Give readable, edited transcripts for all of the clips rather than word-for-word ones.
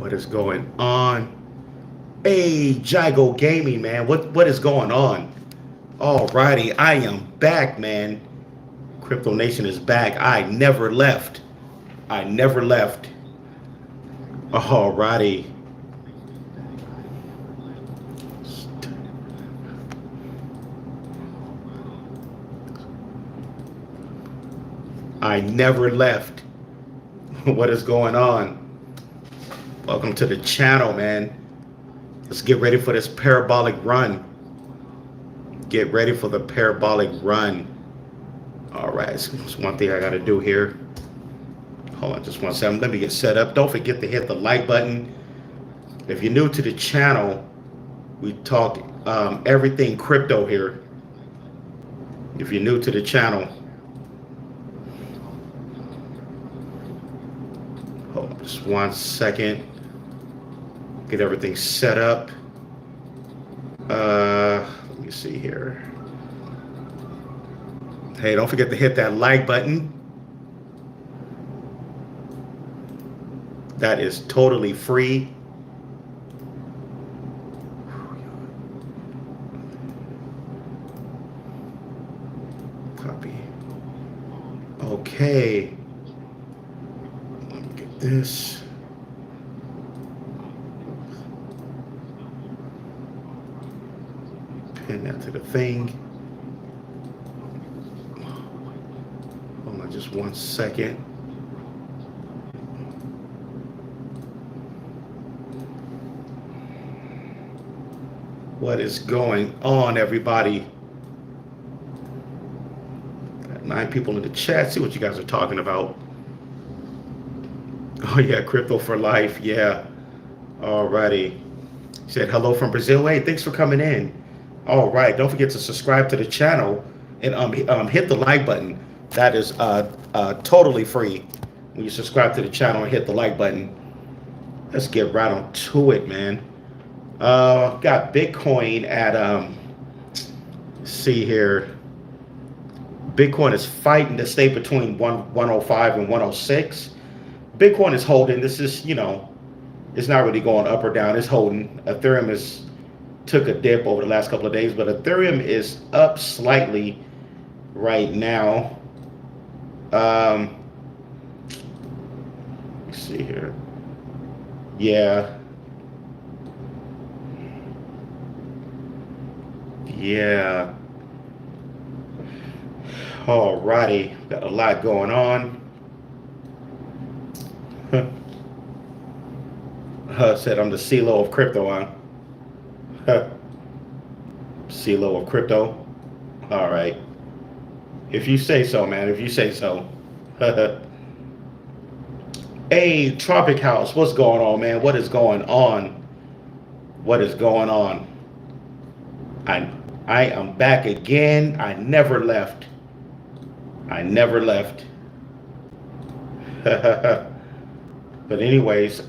What is going on? Hey, Jyai Gaming, man. What is going on? Alrighty, I am back, man. Crypto Nation is back. I never left. I never left. Alrighty. I never left. What is going on? Welcome to the channel, man. Let's get ready for this parabolic run. Get ready for the parabolic run. All right, that's one thing I got to do here. Hold on just one second. Let me get set up. Don't forget to hit the like button. If you're new to the channel, we talk everything crypto here. If you're new to the channel, hold on just one second. Get everything set up. Let me see here. Hey, don't forget to hit that like button. That is totally free. Copy. Okay. Let me get this. Pin that to the thing. Hold on just one second. What is going on, everybody? Got 9 people in the chat. See what you guys are talking about. Oh yeah, crypto for life. Yeah. Alrighty. Said hello from Brazil. Hey, thanks for coming in. All right. Don't forget to subscribe to the channel and hit the like button. That is totally free. When you subscribe to the channel and hit the like button. Let's get right on to it, man. Got Bitcoin at let's see here. Bitcoin is fighting to stay between 105 and 106. Bitcoin is holding. This is, it's not really going up or down. It's holding. Ethereum took a dip over the last couple of days, but Ethereum is up slightly right now. Let's see here. Yeah. Yeah. Alrighty. Got a lot going on. Said I'm the CeeLo of crypto, huh? CeeLo of crypto. All right. If you say so, man. If you say so. Hey, Tropic House. What's going on, man? What is going on? What is going on? I am back again. I never left. I never left. But anyways,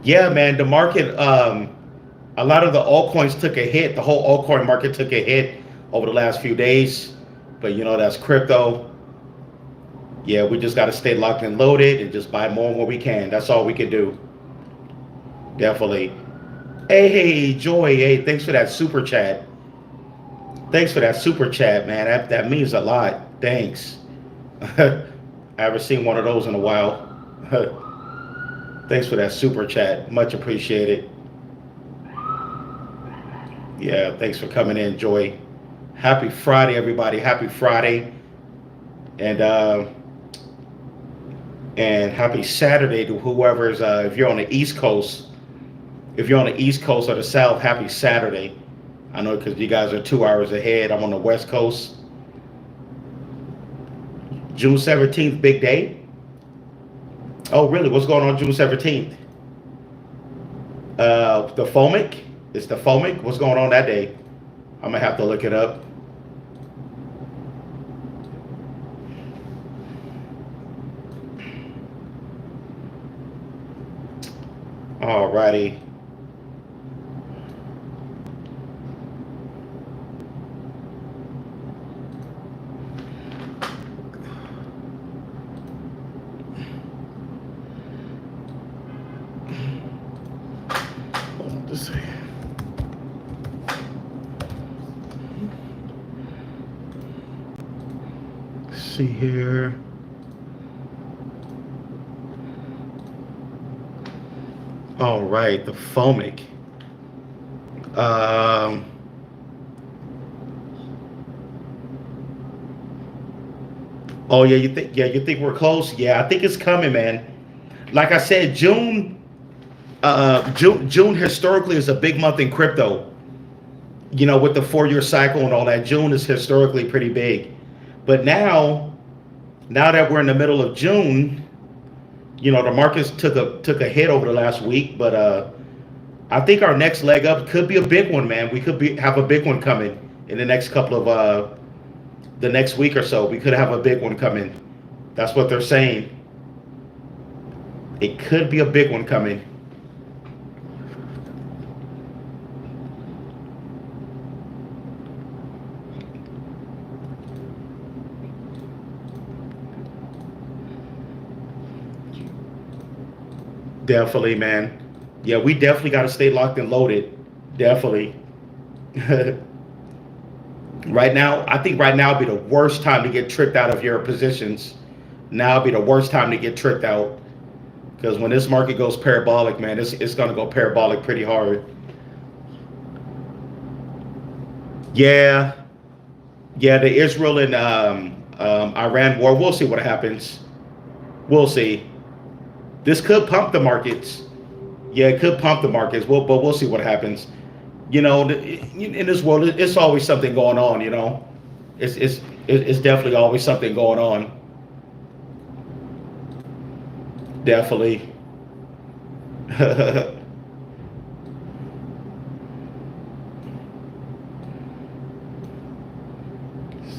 yeah, man, the market, a lot of the altcoins took a hit. The whole altcoin market took a hit over the last few days. But that's crypto. Yeah, we just got to stay locked and loaded and just buy more when we can. That's all we can do. Definitely. Hey, Joy, hey, thanks for that super chat. Thanks for that super chat, man. That means a lot. Thanks. I haven't seen one of those in a while. Thanks for that super chat. Much appreciated. Yeah, thanks for coming in, Joy. Happy Friday, everybody. Happy Friday. And happy Saturday to whoever's, if you're on the East Coast. If you're on the East Coast or the South, happy Saturday. I know because you guys are 2 hours ahead. I'm on the West Coast. June 17th, big day. Oh, really? What's going on June 17th? The FOMIC? It's the FOMIC? What's going on that day? I'm going to have to look it up. All righty. Let's see. Let's see here. All right, the Fomic. Oh yeah, you think we're close? Yeah, I think it's coming, man. Like I said, June historically is a big month in crypto. You know, with the 4-year cycle and all that, June is historically pretty big. But now that we're in the middle of June, you know, the markets took a hit over the last week, but I think our next leg up could be a big one, man. We could have a big one coming in the next couple of the next week or so. We could have a big one coming. That's what they're saying. It could be a big one coming. Definitely, man. Yeah, we definitely got to stay locked and loaded. Definitely. Right now, I think right now would be the worst time to get tricked out of your positions. Now would be the worst time to get tricked out. Because when this market goes parabolic, man, it's going to go parabolic pretty hard. Yeah. Yeah, the Israel and Iran war, we'll see what happens. We'll see. This could pump the markets. Yeah, it could pump the markets. But we'll see what happens. You know, in this world, it's always something going on. You know, it's definitely always something going on. Definitely.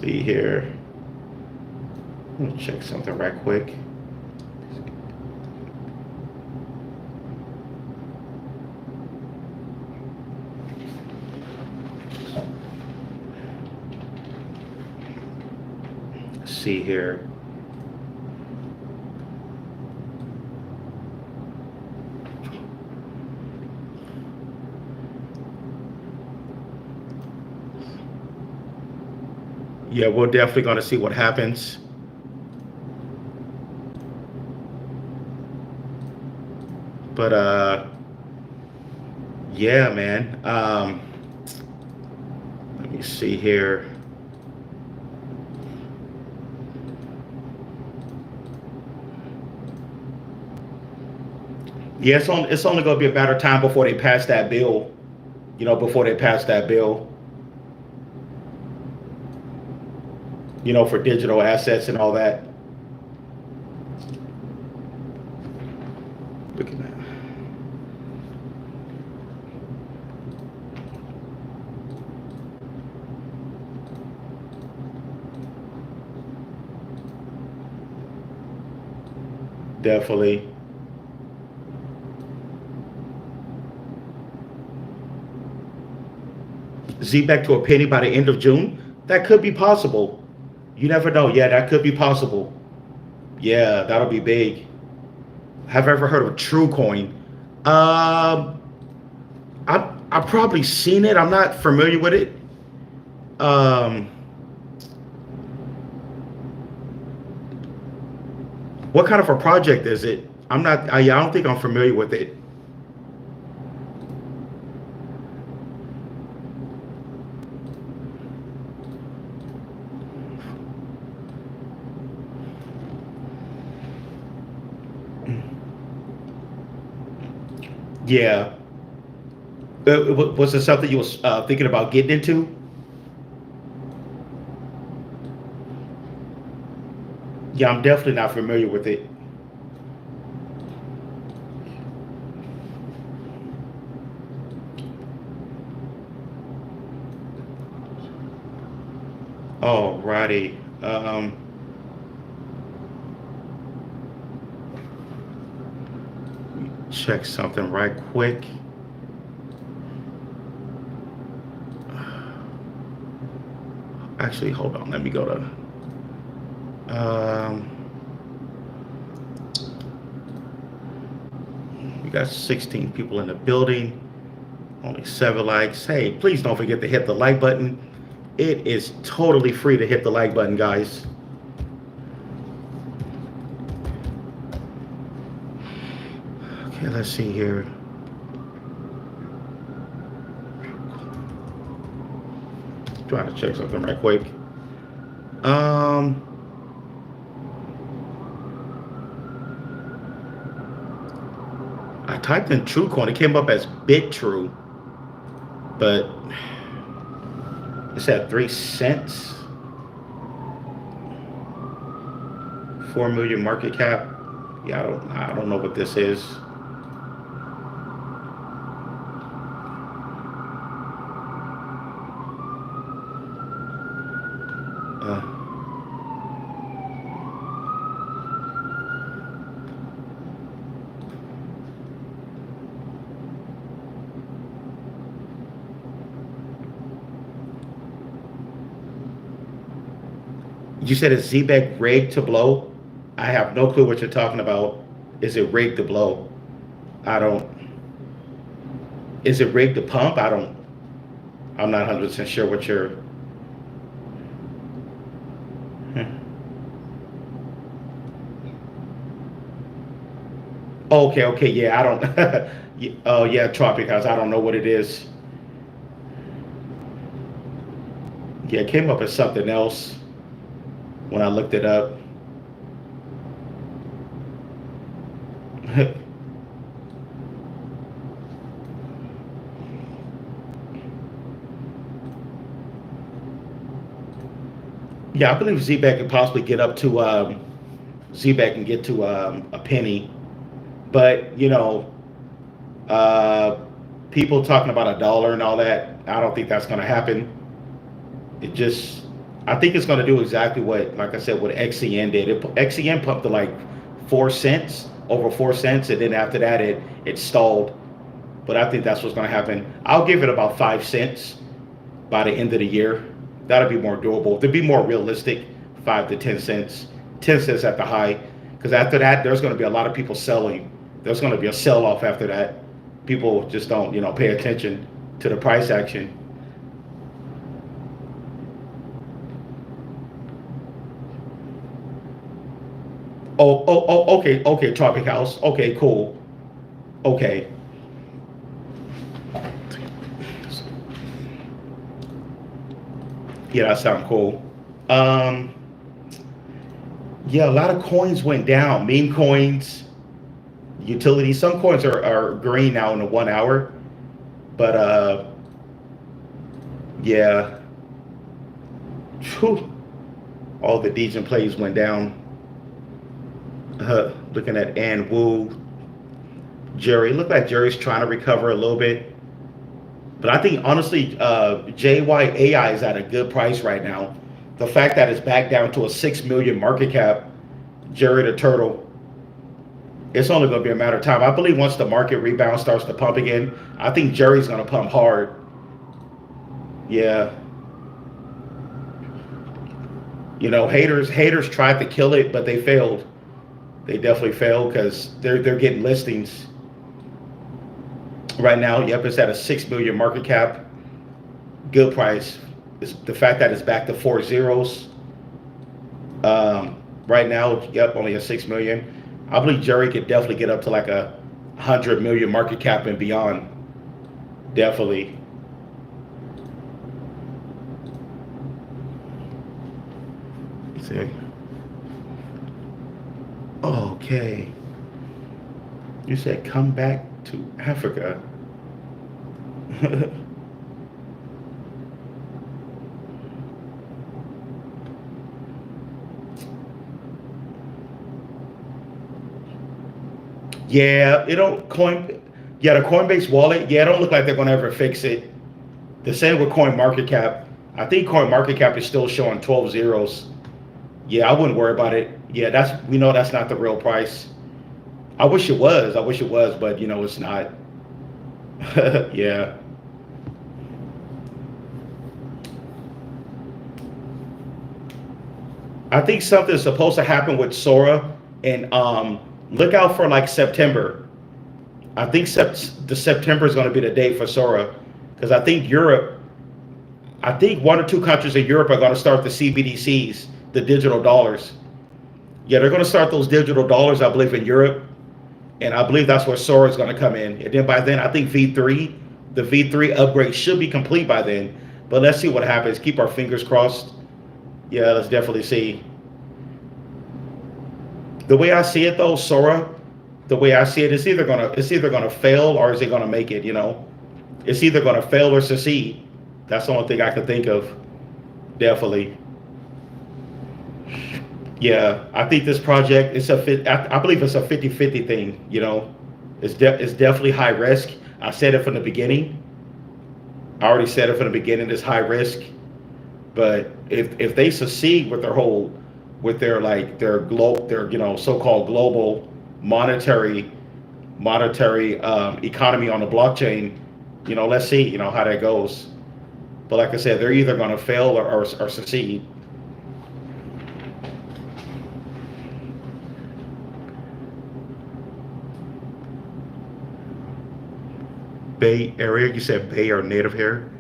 See here. Let me check something right quick. See here. Yeah, we're definitely going to see what happens. But yeah, man. Let me see here. Yeah, it's only going to be a matter of time before they pass that bill. You know, before they pass that bill. You know, for digital assets and all that. Look at that. Definitely. Zback to a penny by the end of June? That could be possible. You never know. Yeah, that could be possible. Yeah, that'll be big. Have I ever heard of True Coin? I've probably seen it. I'm not familiar with it. What kind of a project is it? I don't think I'm familiar with it. Yeah. Was it something you was thinking about getting into? Yeah, I'm definitely not familiar with it. Alrighty. Check something right quick. Actually, hold on. Let me go to. We got 16 people in the building. Only 7 likes. Hey, please don't forget to hit the like button. It is totally free to hit the like button, guys. Okay, let's see here. Trying to check something right quick. I typed in TrueCoin. It came up as BitTrue, but it's at 3 cents. 4 million market cap. Yeah, I don't know what this is. You said it's Zback rigged to blow? I have no clue what you're talking about. Is it rigged to blow? I don't. Is it rigged to pump? I'm not 100% sure what you're. Okay, yeah, I don't. Oh, yeah, Tropic House. I don't know what it is. Yeah, it came up as something else when I looked it up. Yeah, I believe Zback could possibly get up to Zback can get to a penny, but people talking about $1 and all that. I don't think that's going to happen. I think it's going to do exactly what, like I said, what XCN did. XCN pumped to like 4 cents, over 4 cents, and then after that it stalled. But I think that's what's going to happen. I'll give it about 5 cents by the end of the year. That'll be more doable. To be more realistic, 5 to 10 cents. 10 cents at the high. Because after that, there's going to be a lot of people selling. There's going to be a sell-off after that. People just don't, pay attention to the price action. Okay, Tropic House. Okay, cool. Okay. Yeah, that sounds cool. Yeah, a lot of coins went down. Meme coins, utilities. Some coins are green now in the 1 hour. But yeah. Whew. All the Degen plays went down. Looking at Ann Wu, Jerry. Look like Jerry's trying to recover a little bit. But I think, honestly, Jyai AI is at a good price right now. The fact that it's back down to a 6 million market cap, Jerry the Turtle, it's only going to be a matter of time. I believe once the market rebound starts to pump again, I think Jerry's going to pump hard. Yeah. Haters tried to kill it, but they failed. They definitely failed because they're getting listings. Right now, yep, it's at a 6 million market cap. Good price. It's the fact that it's back to 4 zeros. Right now, yep, only a 6 million. I believe Jerry could definitely get up to like a 100 million market cap and beyond. Definitely. Let's see. Okay. You said come back to Africa. Yeah, it don't coin. Yeah, the Coinbase wallet. Yeah, it don't look like they're gonna ever fix it. The same with Coin Market Cap. I think Coin Market Cap is still showing 12 zeros. Yeah, I wouldn't worry about it. Yeah, we know that's not the real price. I wish it was. But it's not. Yeah. I think something's supposed to happen with Sora, and look out for like September. I think the September is going to be the date for Sora, because I think Europe, I think one or two countries in Europe are going to start the CBDCs, the digital dollars. Yeah, they're going to start those digital dollars, I believe, in Europe, and I believe that's where Sora is going to come in. And then by then, I think the V3 upgrade should be complete by then. But let's see what happens. Keep our fingers crossed. Yeah, let's definitely see. The way I see it, though, Sora, the way I see it, it's either gonna fail or is it gonna make it? You know, it's either gonna fail or succeed. That's the only thing I can think of. Definitely. Yeah, I think this project is I believe it's a 50-50 thing. You know, it's definitely high risk. I said it from the beginning. I already said it from the beginning. It's high risk, but if they succeed with their so-called global monetary economy on the blockchain, you know, let's see, you know, how that goes. But like I said, they're either going to fail or succeed. Bay Area, you said Bay or native here?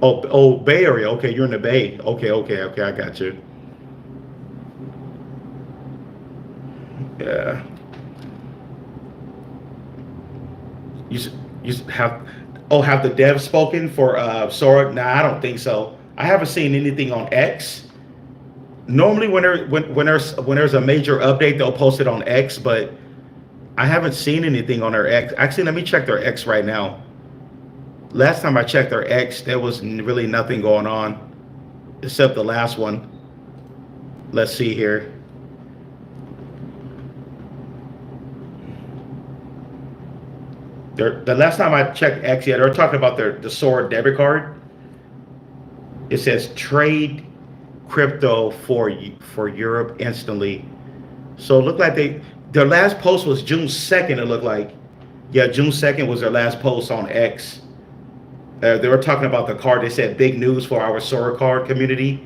Oh, Bay Area. Okay, you're in the Bay. Okay, I got you. Yeah. You have the devs spoken for Sora? Nah, I don't think so. I haven't seen anything on X. Normally, when there's a major update, they'll post it on X, but I haven't seen anything on their X. Actually, let me check their X right now. Last time I checked their X, there was really nothing going on except the last one. Let's see here. The last time I checked X, yeah, they were talking about the Sora debit card. It says trade crypto for Europe instantly. So it looked like their last post was June 2nd. It looked like, yeah, June 2nd was their last post on X. They were talking about the card. They said big news for our Sora card community.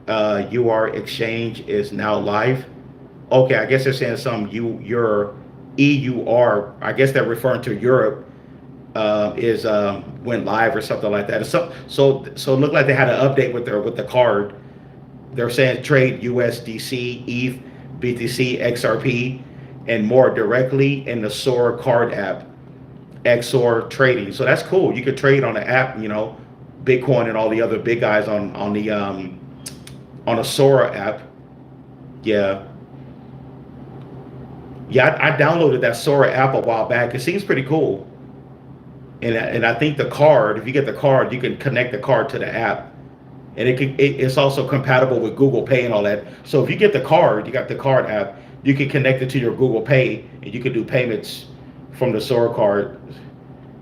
UR exchange is now live. Okay, I guess they're saying your EUR. I guess they're referring to Europe. Is went live or something like that. So it looked like they had an update with the card. They're saying trade USDC, ETH, BTC, XRP, and more directly in the Sora card app, XOR trading. So that's cool. You could trade on the app, you know, Bitcoin and all the other big guys on the Sora app. Yeah. Yeah, I downloaded that Sora app a while back. It seems pretty cool. And I think the card, if you get the card, you can connect the card to the app. And it's also compatible with Google Pay and all that. So if you get the card, you got the card app, you can connect it to your Google Pay and you can do payments from the Sora card.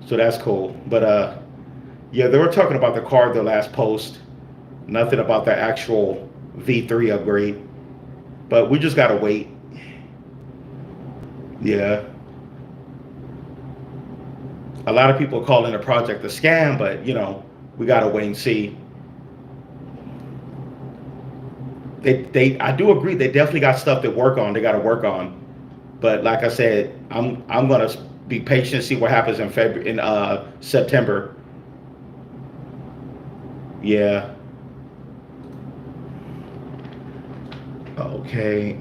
So that's cool. But yeah, they were talking about the card, their last post. Nothing about the actual V3 upgrade. But we just gotta wait. Yeah. A lot of people are calling the project a scam, but you know, we gotta wait and see. I do agree. They definitely got stuff to work on. They got to work on, but like I said, I'm gonna be patient and see what happens in September. Yeah. Okay.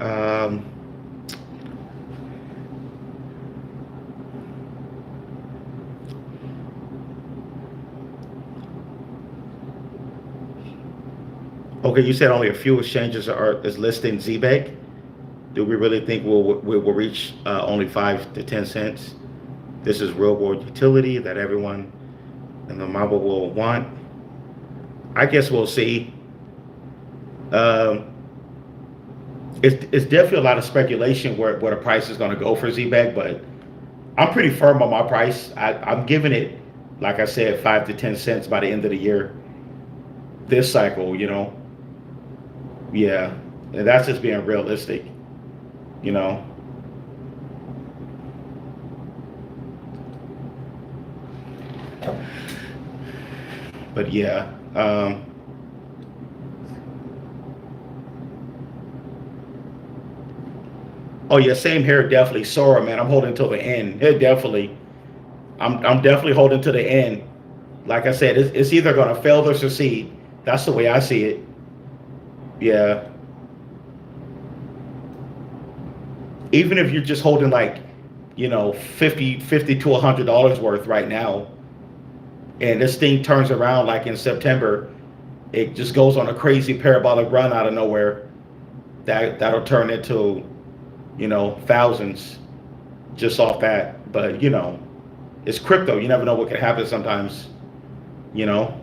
Okay, you said only a few exchanges is listing Zback. Do we really think we'll reach only 5 to 10 cents? This is real world utility that everyone in the market will want. I guess we'll see. It's definitely a lot of speculation where the price is going to go for Zback, but I'm pretty firm on my price. I'm giving it, like I said, 5 to 10 cents by the end of the year. This cycle, you know. Yeah, and that's just being realistic, you know. But yeah, Oh yeah, same here. Definitely Sora, man. I'm holding till the end. Yeah, definitely. I'm definitely holding to the end. Like I said, it's either gonna fail or succeed. That's the way I see it. Yeah. Even if you're just holding like, 50 to $100 worth right now, and this thing turns around like in September, it just goes on a crazy parabolic run out of nowhere. That'll turn into, thousands just off that. But it's crypto. You never know what can happen sometimes. You know.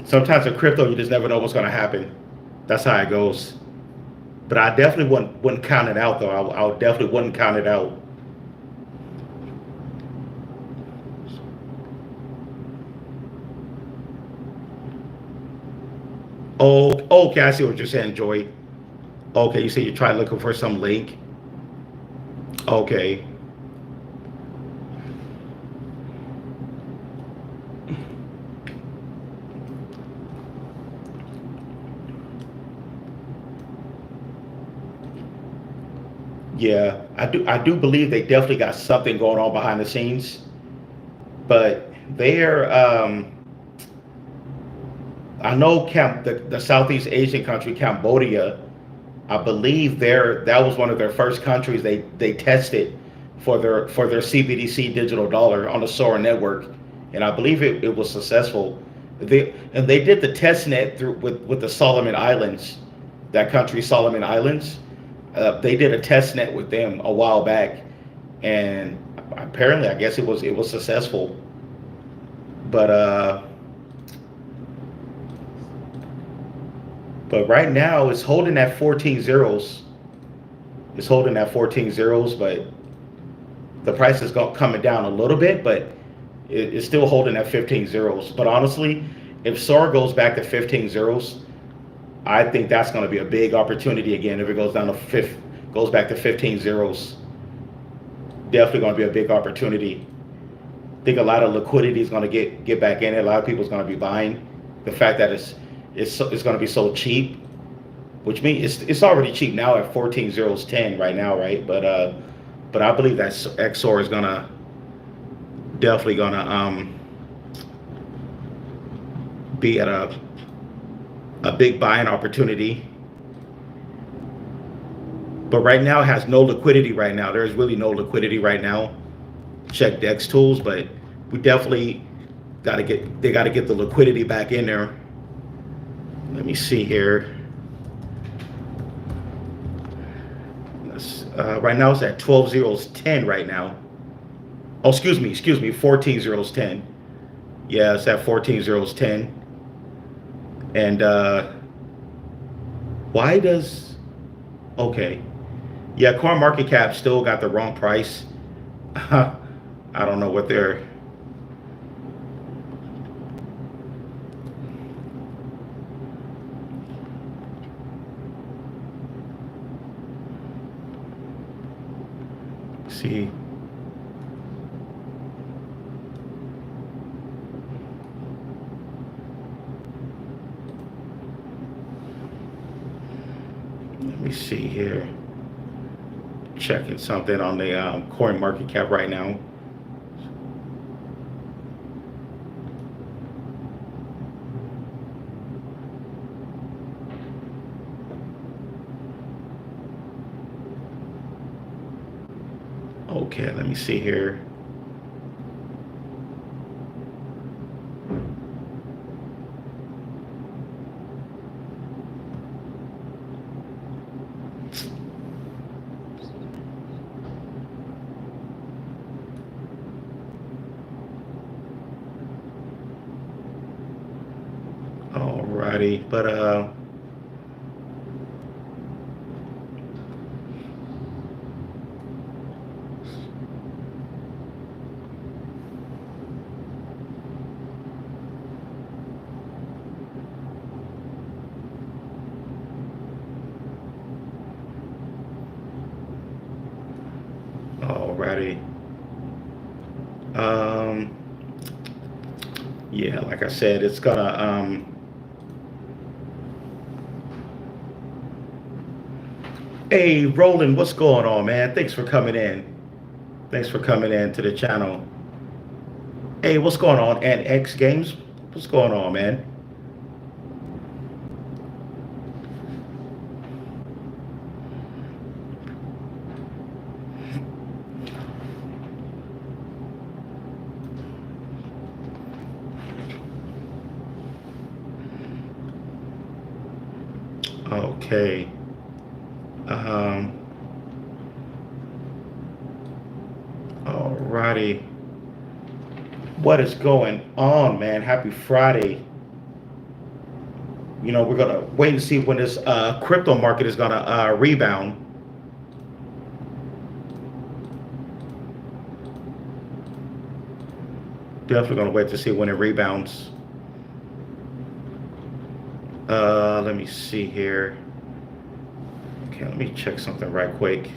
Sometimes in crypto, you just never know what's going to happen. That's how it goes. But I definitely wouldn't count it out, though. I definitely wouldn't count it out. Oh, okay. I see what you're saying, Joy. Okay, you say you're trying looking for some link. Okay. Yeah, I do believe they definitely got something going on behind the scenes, but they're I know the Southeast Asian country Cambodia. I believe that was one of their first countries they tested for their CBDC digital dollar on the Sora network, and I believe it was successful. They did the test net through with the Solomon Islands, that country Solomon Islands. They did a test net with them a while back, and apparently I guess it was successful. But but right now it's holding at 14 zeros. It's holding at 14 zeros, but the price is coming down a little bit, but it's still holding at 15 zeros. But honestly, if SOAR goes back to 15 zeros, I think that's going to be a big opportunity again. If it goes back to 15 zeros, definitely going to be a big opportunity. I think a lot of liquidity is going to get back in it. A lot of people's going to be buying. The fact that it's going to be so cheap, which means it's already cheap now at 14 zeros 10 right now, right? But I believe that XOR is gonna definitely gonna be at a big buying opportunity. But right now it has no liquidity right now. There's really no liquidity right now. Check DEX tools, but we definitely they gotta get the liquidity back in there. Let me see here. Right now it's at 12 zeros 10 right now. Oh, excuse me, 14 zeros 10. Yeah, it's at 14 zeros 10. And why does, okay. Yeah, Coin Market Cap still got the wrong price. I don't know what they're, see. Let me see here. Checking something on the Coin Market Cap right now. Okay, let me see here. Alrighty, but alrighty. Yeah, like I said, it's gonna Hey, Roland, what's going on, man? Thanks for coming in. Thanks for coming in to the channel. Hey, what's going on? And X Games, what's going on, man? Okay. Um, Alrighty. What is going on, man? Happy Friday. We're gonna wait and see when this crypto market is gonna rebound. Definitely gonna wait to see when it rebounds. Let me see here. Okay, let me check something right quick.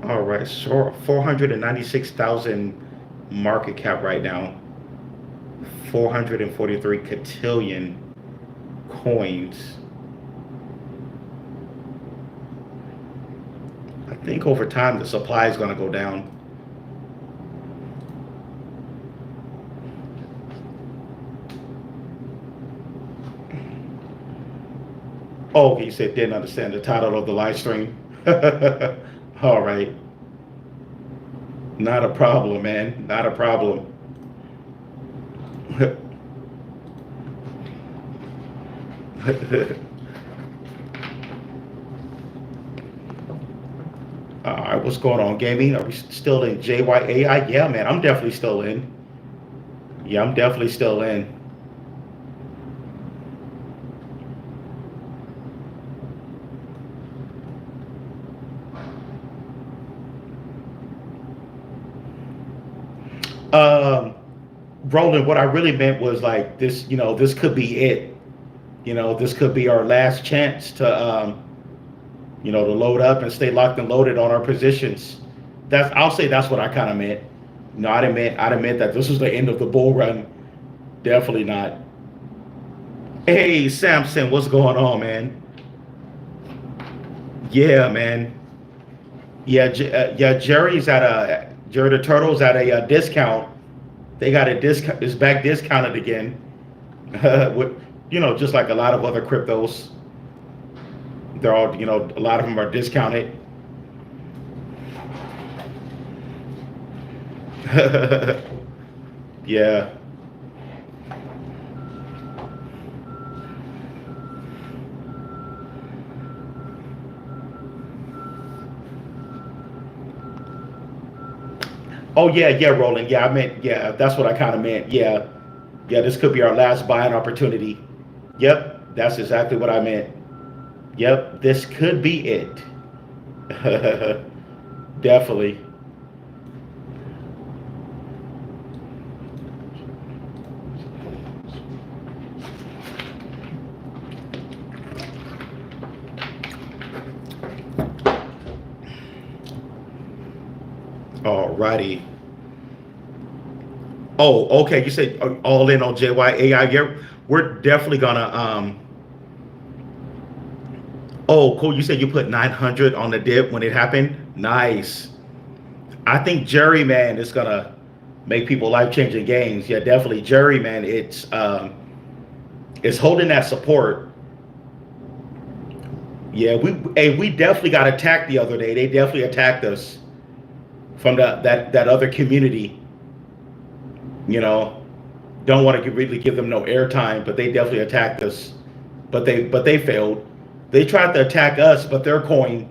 All right, so 496,000 market cap right now. 443 cotillion coins. I think over time the supply is going to go down. Oh, he said didn't understand the title of the live stream. All right. Not a problem, man. Not a problem. All right, what's going on, gaming? Are we still in JYAI? Yeah, man, I'm definitely still in. Yeah, I'm definitely still in. Roland, what I really meant was like this, this could be it. This could be our last chance to, to load up and stay locked and loaded on our positions. I'll say that's what I kind of meant. I didn't meant that this was the end of the bull run. Definitely not. Hey, Samson, what's going on, man? Yeah, man. Yeah, Jerry the Turtle's at a discount. They got a discount. It's back discounted again. With, just like a lot of other cryptos. They're all, a lot of them are discounted. Yeah. Oh yeah, Roland. Yeah, I meant, yeah, that's what I kind of meant. Yeah. Yeah, this could be our last buying opportunity. Yep, that's exactly what I meant. Yep, this could be it. Definitely. Alrighty. Oh, okay. You said all in on JYAI. Yeah, we're definitely gonna. Oh, cool. You said you put 900 on the dip when it happened. Nice. I think Jerry, man, is gonna make people life-changing gains. Yeah, definitely. Jerry, man, it's holding that support. Yeah, we definitely got attacked the other day. They definitely attacked us from that other community. Don't want to really give them no airtime, but they definitely attacked us. But they failed. They tried to attack us, but their coin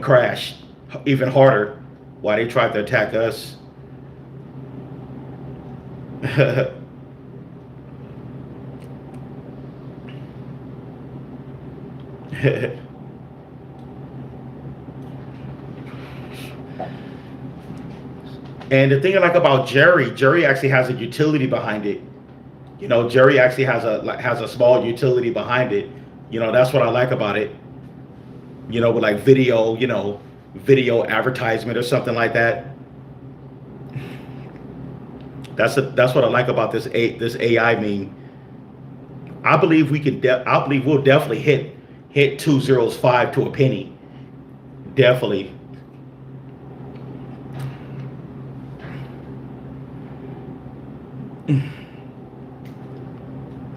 crashed even harder. Why they tried to attack us? And the thing I like about Jerry actually has a utility behind it. Jerry actually has a small utility behind it. That's what I like about it. With like video, video advertisement or something like that. That's what I like about this AI meme. I believe I believe we'll definitely hit 205 to a penny. Definitely.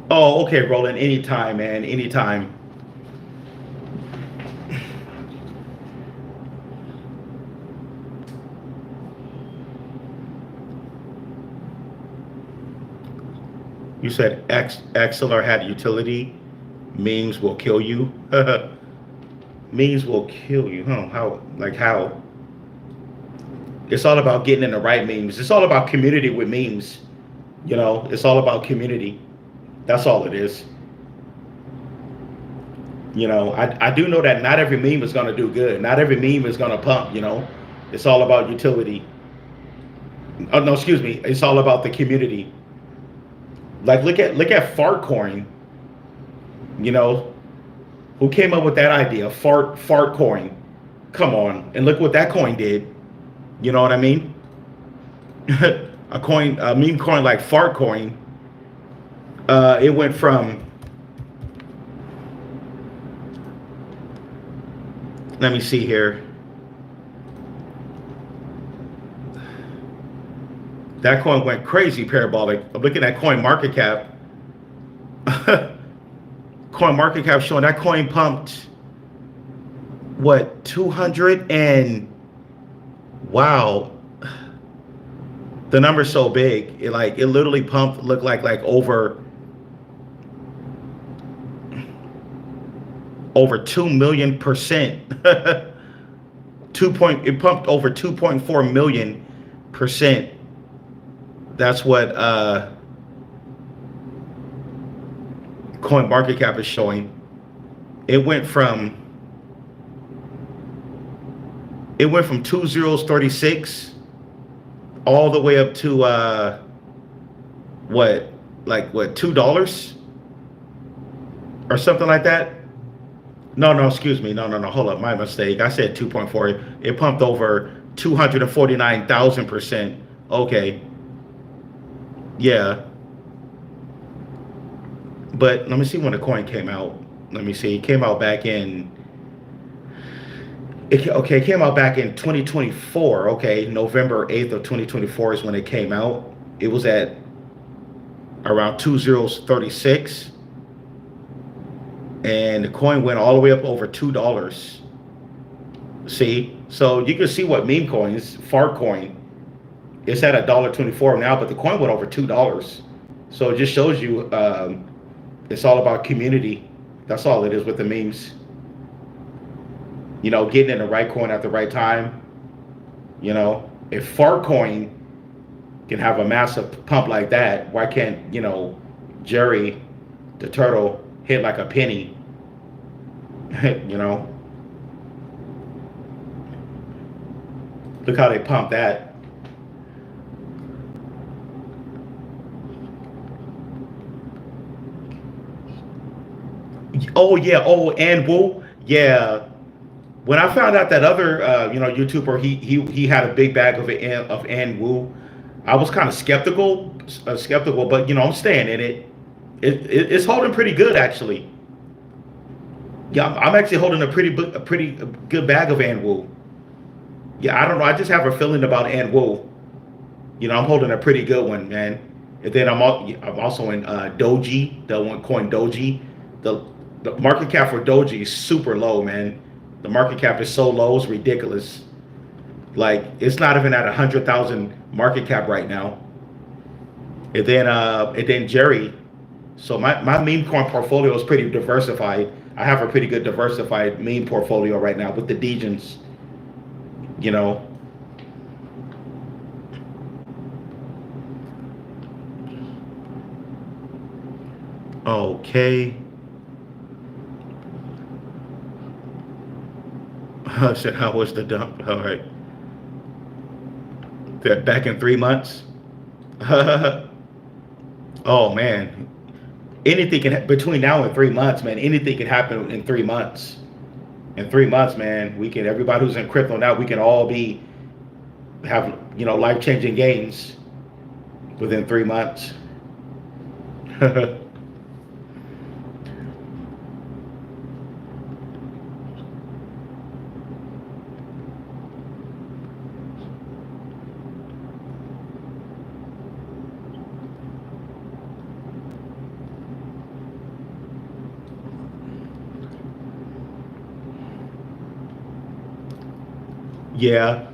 Oh, okay, Roland. Anytime, man. Anytime. You said XLR had utility. Memes will kill you. Memes will kill you, huh? How? Like how? It's all about getting in the right memes. It's all about community with memes. It's all about community. That's all it is. I do know that not every meme is going to do good. Not every meme is going to pump. It's all about utility. Oh, no, excuse me. It's all about the community. Like look at Fartcoin. Who came up with that idea? Fartcoin. Come on, and look what that coin did. You know what I mean? A meme coin like Fartcoin. It went from. Let me see here. That coin went crazy parabolic. I'm looking at coin market cap. Coin market cap showing that coin pumped what 200 and wow. The number's so big. It literally pumped looked like over 2 million%. It pumped over 2.4 million%. That's what coin market cap is showing. It went from 2036 all the way up to $2 or something like that. No, excuse me. No, hold up, my mistake. I said 2.4. It pumped over 249,000%. Okay. Yeah. But let me see when the coin came out. Let me see. It came out back in. It came out back in 2024. Okay, November 8th of 2024 is when it came out. It was at around 2036, and the coin went all the way up over $2. See, so you can see what meme coins, Fartcoin, it's at $1.24 now, but the coin went over $2. So it just shows you it's all about community. That's all it is with the memes. Getting in the right coin at the right time. If Fartcoin can have a massive pump like that, why can't, Jyai, the turtle, hit like a penny? Look how they pump that. Oh yeah. Oh, and Woo. Yeah. When I found out that other YouTuber he had a big bag of and Woo, I was kind of skeptical, but I'm staying in it. It's holding pretty good actually. Yeah, I'm actually holding a pretty good bag of and Woo. Yeah, I don't know. I just have a feeling about and Woo. I'm holding a pretty good one, man. And then I'm also in Doji, the one coin Doji. The market cap for Doji is super low, man. The market cap is so low, it's ridiculous. Like it's not even at 100,000 market cap right now. And then Jyai. So my meme coin portfolio is pretty diversified. I have a pretty good diversified meme portfolio right now with the Degens. Okay. I said, how was the dump? All right. That back in 3 months. Oh man, anything can between now and 3 months, man. Anything can happen in 3 months. In 3 months, man, we can, everybody who's in crypto now, we can all have, life-changing gains within 3 months. Yeah,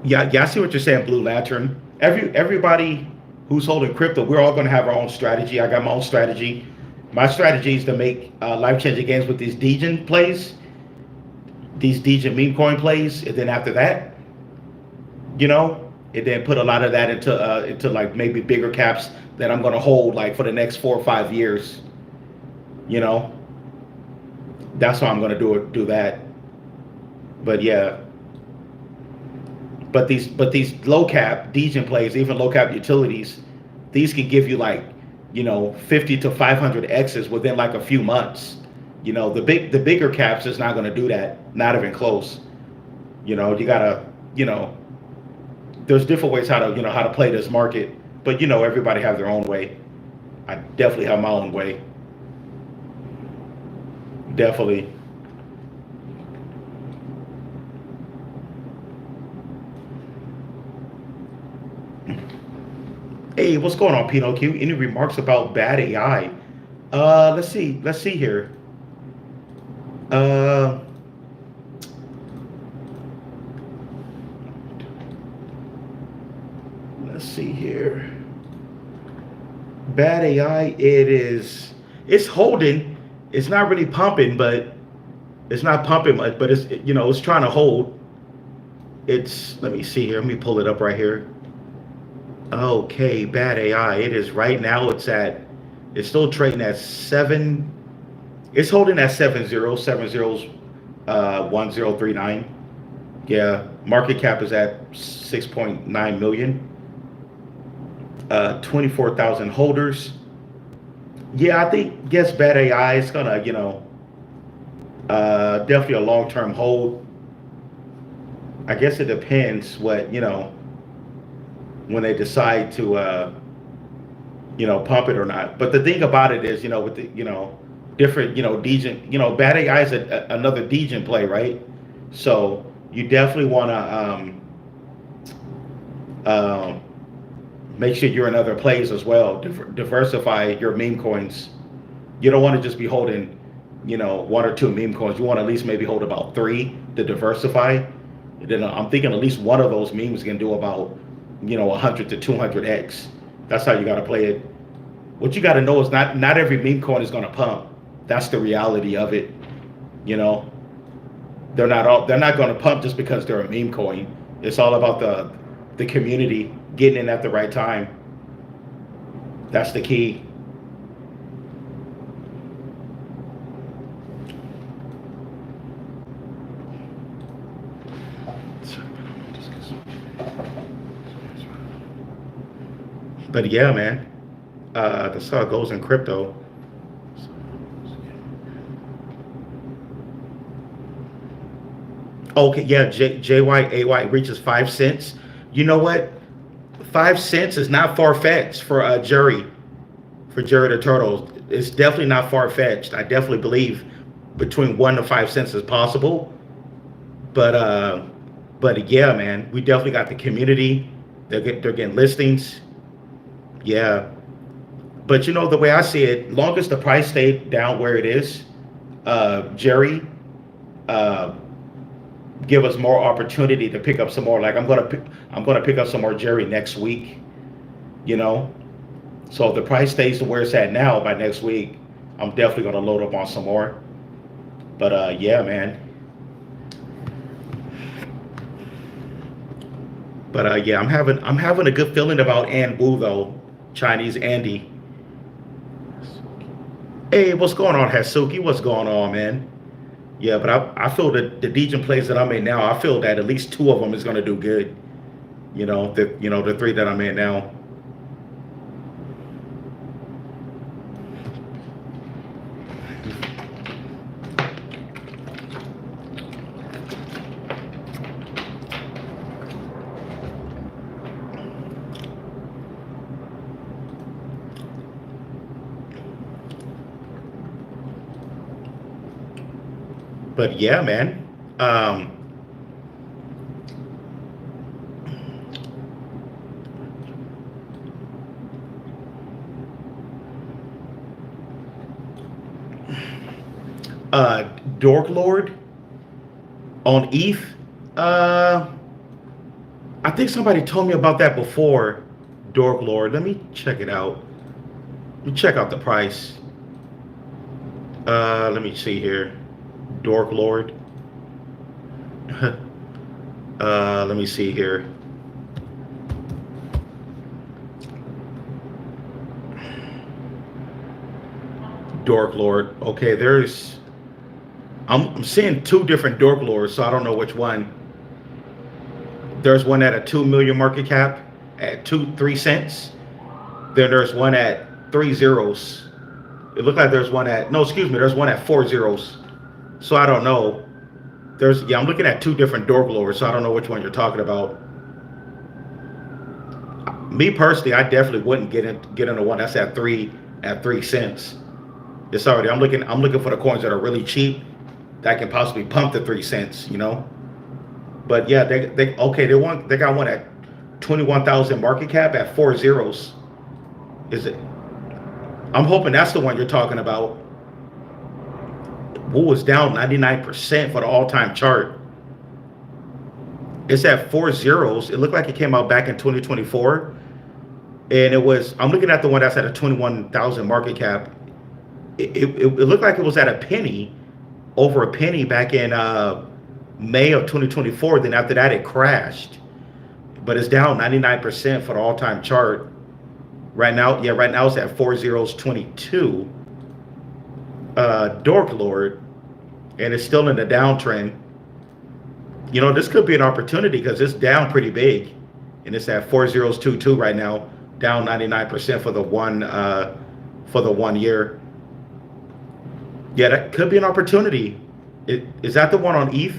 yeah. I see what you're saying, Blue Lantern. Everybody who's holding crypto, we're all going to have our own strategy. I got my own strategy. My strategy is to make life-changing gains with these Degen plays, these Degen meme coin plays, and then after that, and then put a lot of that into like maybe bigger caps that I'm going to hold like for the next 4 or 5 years. You know, that's how I'm going to do that. But yeah, but these low cap Degen plays, even low cap utilities, these can give you like 50 to 500 X's within like a few months. The bigger caps is not going to do that, not even close. You gotta, there's different ways how to play this market, but everybody have their own way. I definitely have my own way. Definitely. Hey, what's going on, Pinocchio? Any remarks about bad AI? Let's see. Let's see here. Uh, let's see here. Bad AI. It's holding. It's not really pumping, but it's not pumping much. But it's trying to hold. Let me see here. Let me pull it up right here. Okay, bad AI. It is right now. It's still trading at seven. It's holding at 70 1039. Yeah, market cap is at 6.9 million. 24,000 holders. Yeah, I think bad AI is gonna definitely a long term hold. I guess it depends what when they decide to pump it or not. But the thing about it is, with the different Degen, bad AI is another Degen play, right? So you definitely want to make sure you're in other plays as well. Diversify your meme coins. You don't want to just be holding one or two meme coins. You want to at least maybe hold about three to diversify. And then I'm thinking at least one of those memes can do about 100 to 200x. That's how you got to play it. What you got to know is not every meme coin is going to pump. That's the reality of it. They're not going to pump just because they're a meme coin. It's all about the community getting in at the right time. That's the key. But yeah, man, that's how it goes in crypto. Okay, yeah, JYAY reaches 5 cents. You know what? 5 cents is not far fetched for Jyai, the turtle. It's definitely not far fetched. I definitely believe between 1 to 5 cents is possible. But yeah, man, we definitely got the community. They're getting listings. Yeah, but the way I see it, long as the price stayed down where it is, Jyai, give us more opportunity to pick up some more. Like I'm gonna pick up some more Jyai next week. So if the price stays to where it's at now by next week, I'm definitely gonna load up on some more. But yeah, man. But yeah, I'm having a good feeling about Anbu though. Chinese Andy. Hey, what's going on, Hasuki? What's going on, man? Yeah, but I feel that the Degen plays that I'm in now, I feel that at least two of them is going to do good. The three that I'm in now. But yeah, man. Um, uh, Dork Lord on ETH. Uh, I think somebody told me about that before. Dork Lord. Let me check it out. Let me check out the price. Let me see here. Dork Lord. Let me see here. Dork Lord. Okay, I'm seeing two different Dork Lords, so I don't know which one. There's one at a 2 million market cap at 3 cents. Then there's one at 3 zeros. It looked like there's one at, no, excuse me, there's one at 4 zeros. So I don't know. I'm looking at two different Dork Lords, so I don't know which one you're talking about. Me personally, I definitely wouldn't get into one that's at 3 cents. It's already, I'm looking for the coins that are really cheap that can possibly pump to 3 cents, you know. But yeah, they got one at 21,000 market cap at 4 zeros. Is it? I'm hoping that's the one you're talking about. Woo was down 99% for the all-time chart. It's at 4 zeros. It looked like it came out back in 2024, and I'm looking at the one that's at a 21,000 market cap. It looked like it was at a penny, over a penny back in May of 2024. Then after that, it crashed. But it's down 99% for the all-time chart. Right now it's at 4 zeros 22. Dork Lord, and it's still in the downtrend. You know, this could be an opportunity because it's down pretty big, and it's at 4 zeros 22 right now, down 99% for the 1 year. Yeah, that could be an opportunity. Is that the one on ETH?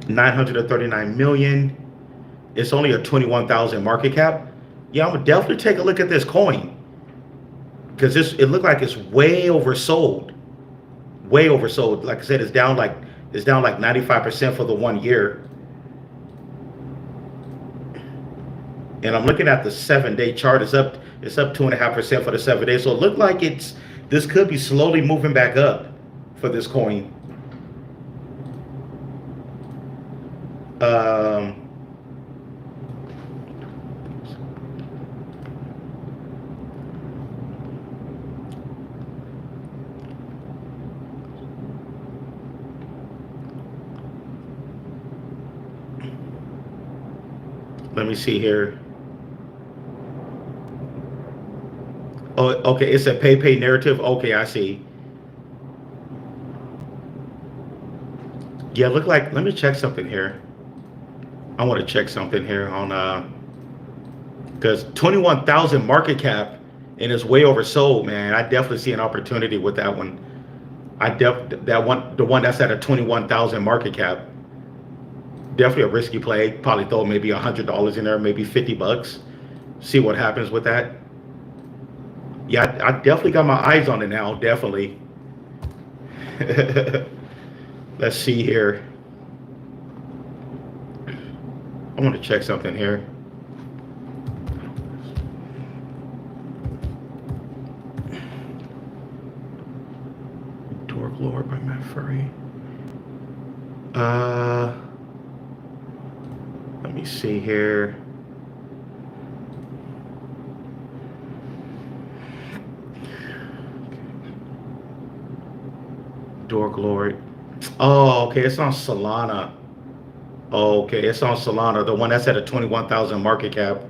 939 million. It's only a 21,000 market cap. Yeah, I'm gonna definitely take a look at this coin because it looked like it's way oversold. Way oversold. Like I said, it's down like 95% for the 1 year. And I'm looking at the 7-day chart. It's up 2.5% for the 7 days. So it looked like this could be slowly moving back up for this coin. Let me see here. Oh, okay. It's a pay narrative. Okay, I see. Yeah, look like. Let me check something here. I want to check something here on because 21,000 market cap and it's way oversold, man. I definitely see an opportunity with that one. The one that's at a 21,000 market cap. Definitely a risky play. Probably throw maybe $100 in there, maybe $50. See what happens with that. Yeah, I definitely got my eyes on it now. Definitely. Let's see here. I want to check something here. Dork Lord by Matt Furry. Let me see here. Dork Lord. Oh, okay. It's on Solana. Okay, it's on Solana, the one that's at a 21,000 market cap.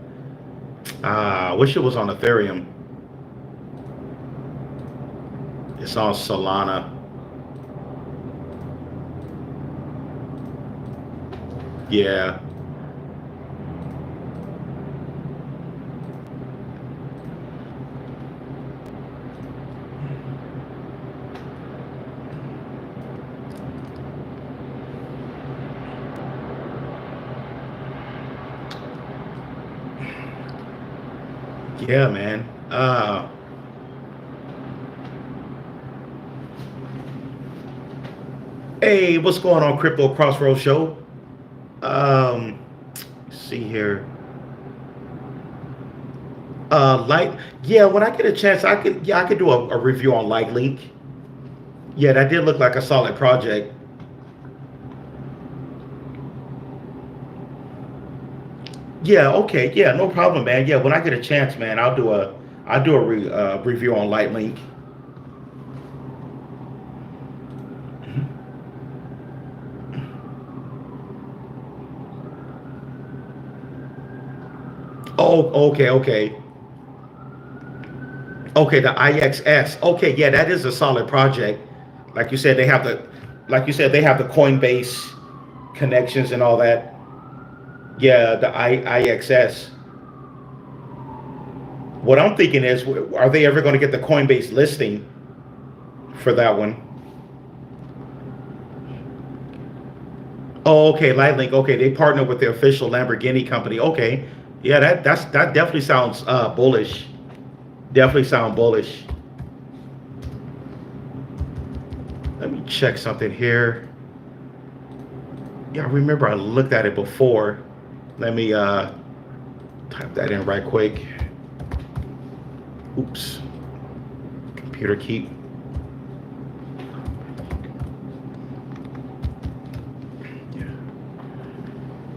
I wish it was on Ethereum. It's on Solana. Yeah. Yeah, man. Hey, what's going on, Crypto Crossroads Show? Um, let's see here. Light, yeah. When I get a chance, I could do a review on Lightlink. Yeah, that did look like a solid project. Yeah, okay, yeah, no problem, man. Yeah, when I get a chance, man, I'll do a review on Lightlink. Oh, okay, okay. Okay, the IXS. Okay, yeah, that is a solid project. Like you said, like you said, they have the Coinbase connections and all that. Yeah, the IXS. What I'm thinking is, are they ever going to get the Coinbase listing for that one? Oh, okay, Lightlink. Okay, they partner with the official Lamborghini company. Okay, yeah, that definitely sounds bullish. Definitely sound bullish. Let me check something here. Yeah, I remember I looked at it before. Let me type that in right quick. Oops. Computer keep.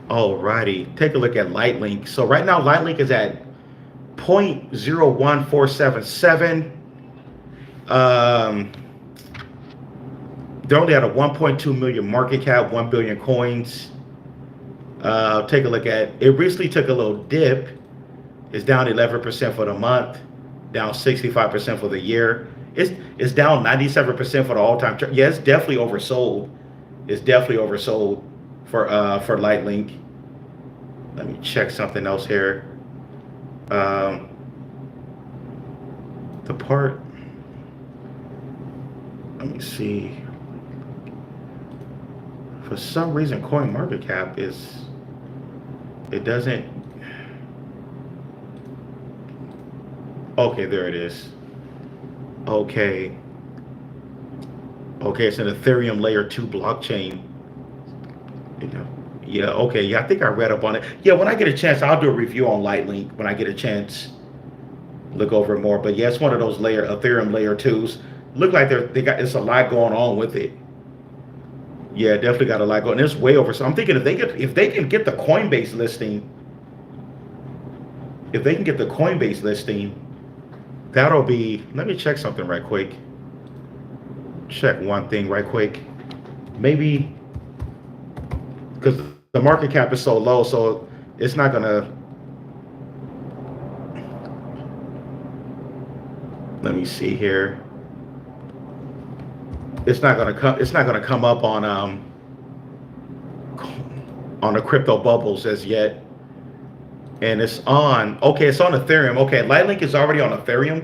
Alrighty. Take a look at Lightlink. So right now Lightlink is at 0.01477. Um, they're only at a 1.2 million market cap, 1 billion coins. Take a look at it. Recently took a little dip. It's down 11% for the month, down 65% for the year. It's down 97% for the all-time. Yeah, it's definitely oversold. It's definitely oversold for Lightlink. Let me check something else here. Um, the part. Let me see. For some reason, Coin Market Cap is. It doesn't. Okay, there it is. Okay. Okay, it's an Ethereum layer 2 blockchain. You know. Yeah, okay. Yeah, I think I read up on it. Yeah, when I get a chance, I'll do a review on Lightlink when I get a chance. Look over it more. But yeah, it's one of those Ethereum layer 2s. Look like they got it's a lot going on with it. Yeah, definitely got a lot going. And it's way over. So I'm thinking if they can get the Coinbase listing, if they can get the Coinbase listing, that'll be. Let me check something right quick. Check one thing right quick. Maybe because the market cap is so low, so it's not gonna. Let me see here. It's not gonna come. It's not gonna come up on the crypto bubbles as yet. And it's on. Okay, it's on Ethereum. Okay, Lightlink is already on Ethereum.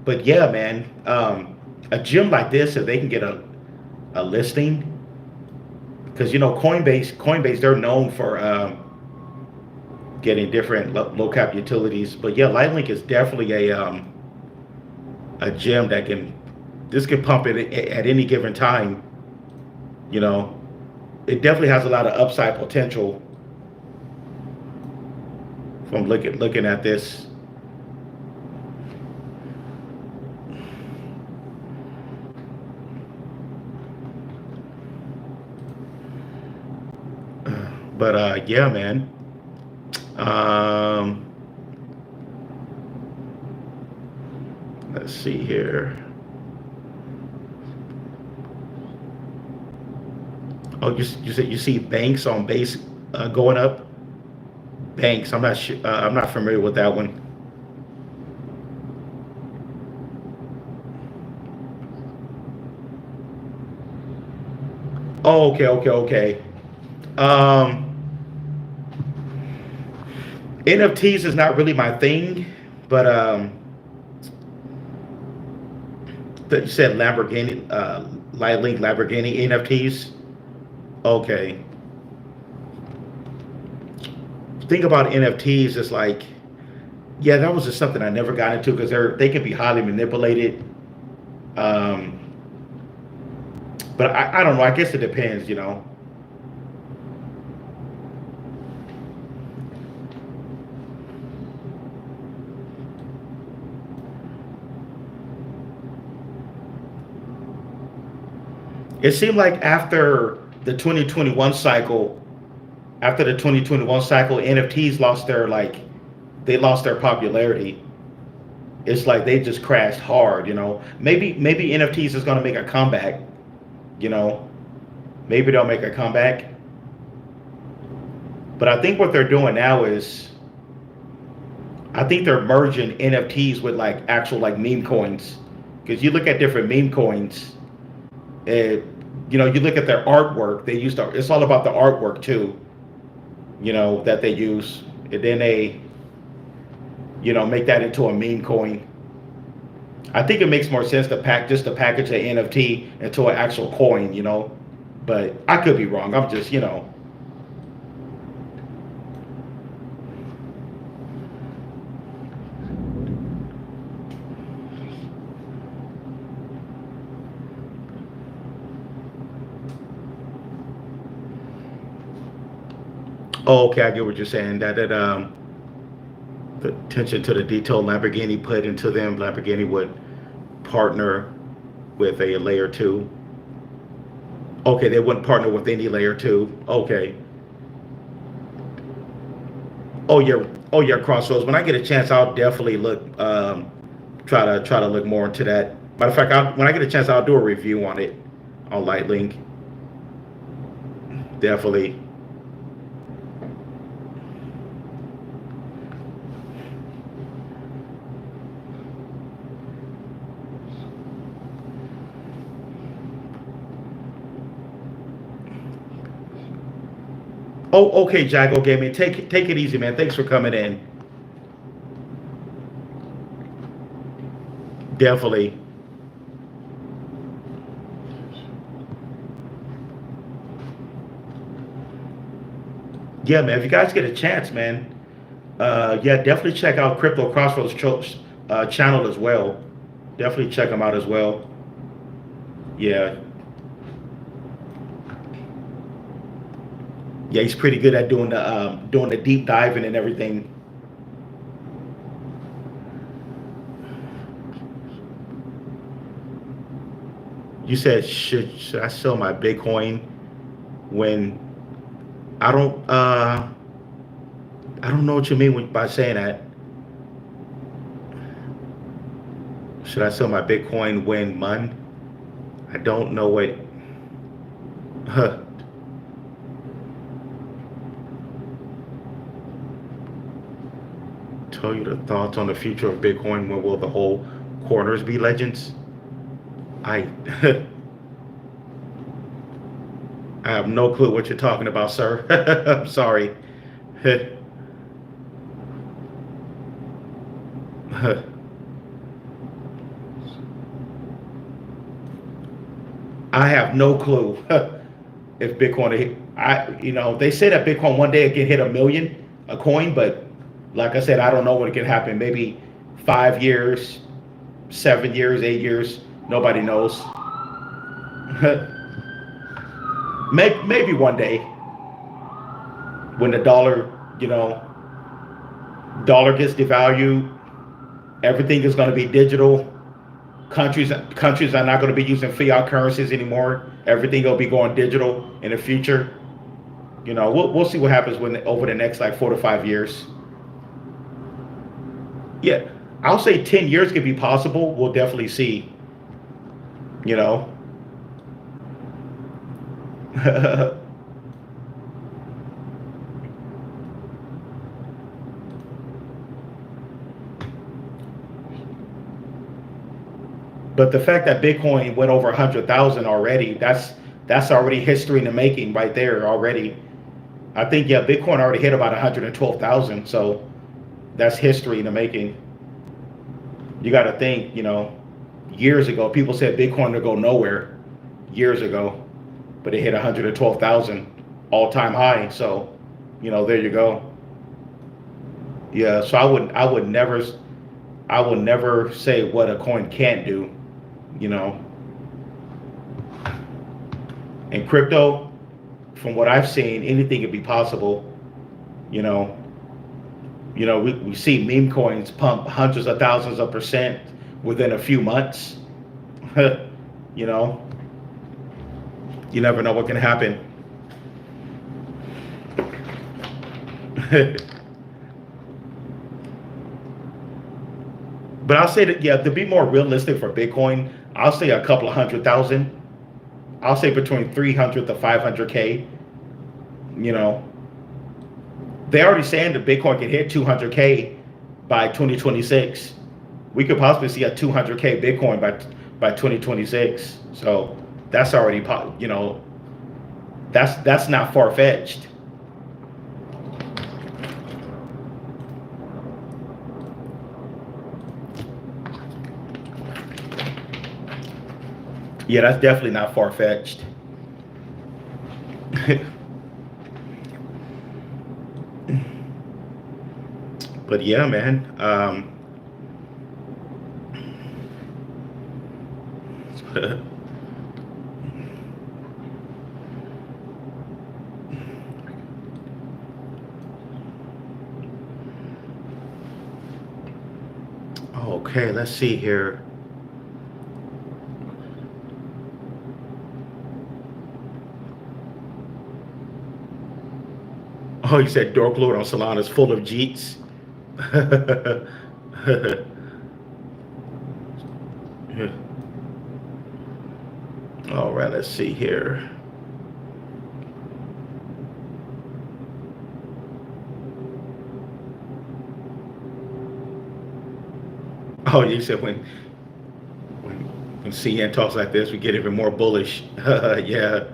But yeah, man, a gym like this, if they can get a listing, because you know Coinbase, they're known for getting different low cap utilities. But yeah, Lightlink is definitely a gem that can this can pump it at any given time. You know, it definitely has a lot of upside potential from looking at this. But yeah, man. Um, let's see here. Oh, you said you see banks on base going up. Banks. I'm not sure. I'm not familiar with that one. Oh, okay, okay, okay. Um, NFTs is not really my thing, but you said Lamborghini, Lightlink, Lamborghini NFTs. Okay. Thing about NFTs is like, yeah, that was just something I never got into because they can be highly manipulated. Um, But I don't know. I guess it depends, you know. It seemed like the 2021 cycle, after the 2021 cycle, NFTs lost their like, they lost their popularity. It's like they just crashed hard, you know. Maybe NFTs is gonna make a comeback, you know. Maybe they'll make a comeback. But I think what they're doing now is, I think they're merging NFTs with like actual like meme coins. Because you look at different meme coins, and you know, you look at their artwork. It's all about the artwork too, you know, that they use, and then they, you know, make that into a meme coin. I think it makes more sense to package an NFT into an actual coin, you know. But I could be wrong. I'm just, you know. Oh, okay, I get what you're saying. That the attention to the detail Lamborghini put into them, Lamborghini would partner with a layer two. Okay, they wouldn't partner with any layer two. Okay. Oh yeah, Crossroads. When I get a chance, I'll definitely look. Try to look more into that. Matter of fact, when I get a chance, I'll do a review on it on Lightlink. Definitely. Oh, okay, Jago Gaming. Take it easy, man. Thanks for coming in. Definitely. Yeah, man. If you guys get a chance, man, yeah, definitely check out Crypto Crossroads channel as well. Definitely check them out as well. Yeah, yeah, he's pretty good at doing the deep diving and everything. You said should I sell my Bitcoin when I don't uh I don't know what you mean by saying that. Should I sell my Bitcoin when Mun? I don't know what. Huh. Tell you the thoughts on the future of Bitcoin. When will the whole corners be legends? I I have no clue what you're talking about, sir. I'm sorry. I have no clue if Bitcoin. You know, they say that Bitcoin one day it can hit a million a coin, but like I said, I don't know what can happen. Maybe 5 years, 7 years, 8 years. Nobody knows. Maybe one day when the dollar, you know, dollar gets devalued, everything is going to be digital. Countries are not going to be using fiat currencies anymore. Everything will be going digital in the future. You know, we'll see what happens over the next like 4 to 5 years. Yeah, I'll say 10 years could be possible. We'll definitely see. You know. But the fact that Bitcoin went over 100,000 already, that's already history in the making right there already. I think yeah, Bitcoin already hit about 112,000, so that's history in the making. You got to think, you know, years ago people said Bitcoin would go nowhere years ago, but it hit 112,000 all-time high. So, you know, there you go. Yeah, so I would never say what a coin can't do, you know. In crypto, from what I've seen, anything could be possible. You know, we see meme coins pump hundreds of thousands of percent within a few months. You know, you never know what can happen. But I'll say that, yeah, to be more realistic for Bitcoin, I'll say a couple of 100,000. I'll say between 300 to 500K. You know, they're already saying that Bitcoin can hit 200K by 2026. We could possibly see a 200K Bitcoin by 2026. So that's already, you know, that's not far-fetched. Yeah, that's definitely not far-fetched. But yeah, man. Okay, let's see here. Oh, you said Dork Lord on Solana is full of Jeets. All right, let's see here. Oh, you said when CN talks like this, we get even more bullish. Yeah.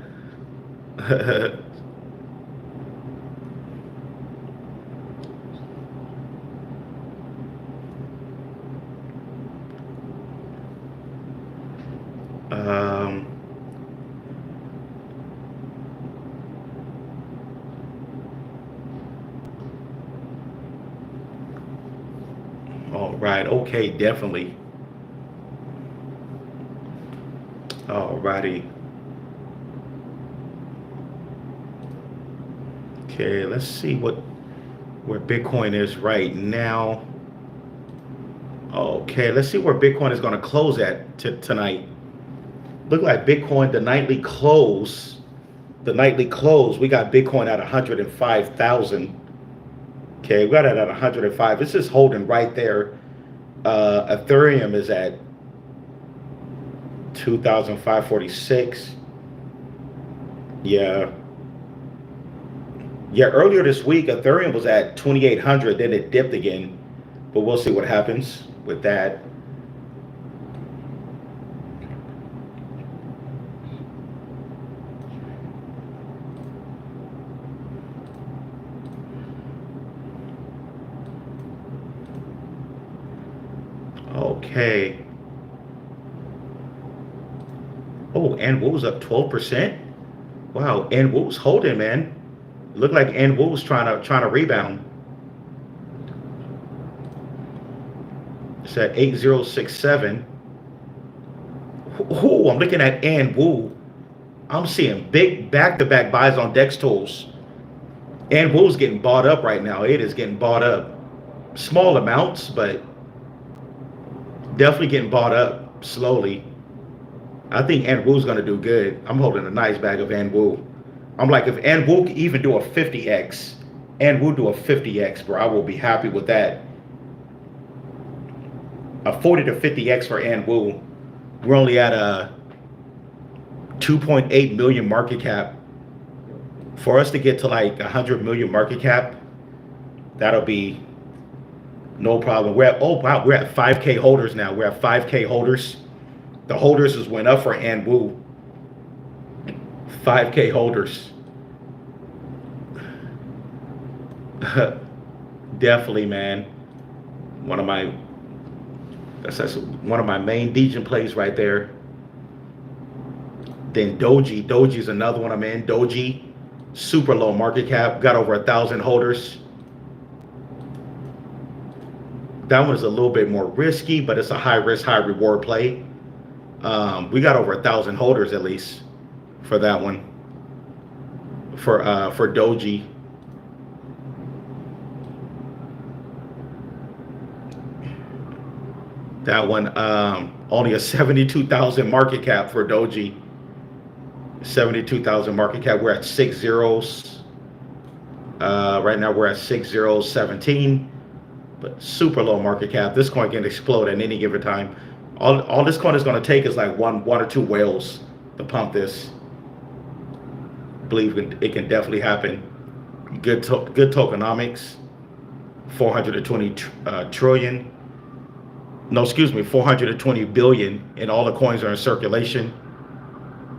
All right. Okay. Definitely. All righty. Okay. Let's see where Bitcoin is right now. Okay. Let's see where Bitcoin is going to close at tonight. Look like Bitcoin, the nightly close. We got Bitcoin at 105,000. Okay, we got it at 105. This is holding right there. Ethereum is at 2,546. Yeah. Yeah, earlier this week, Ethereum was at 2,800. Then it dipped again. But we'll see what happens with that. Okay. Oh, and Wu was up 12%. Wow, and Wu's holding, man. Looked like and Wu's trying to rebound. It's at 8067. Oh, I'm looking at and Wu. I'm seeing big back-to-back buys on Dex tools. And Wu's getting bought up right now. It is getting bought up. Small amounts, but definitely getting bought up slowly. I think Anwu's going to do good. I'm holding a nice bag of Anwu. I'm like, if Anwu can even do a 50x, Anwu do a 50x, bro, I will be happy with that. A 40 to 50x for Anwu. We're only at a 2.8 million market cap. For us to get to like 100 million market cap, that'll be no problem. We're at, oh wow, we're at 5K holders now. We're at 5K holders. The holders has went up for Anwu. 5K holders. Definitely, man. That's one of my main Degen plays right there. Then Doji. Doji's another one I'm in. Doji, super low market cap, got over 1,000 holders. That one's a little bit more risky, but it's a high risk, high reward play. We got over 1,000 holders at least for that one. for Doji. That one only a 72,000 market cap for Doji. 72,000 market cap. We're at 6 zeros. Right now we're at 6 zeros 17, but super low market cap. This coin can explode at any given time. All this coin is going to take is like one or two whales to pump this. I believe it can definitely happen. Good tokenomics. 420 trillion. No, excuse me, 420 billion, and all the coins are in circulation.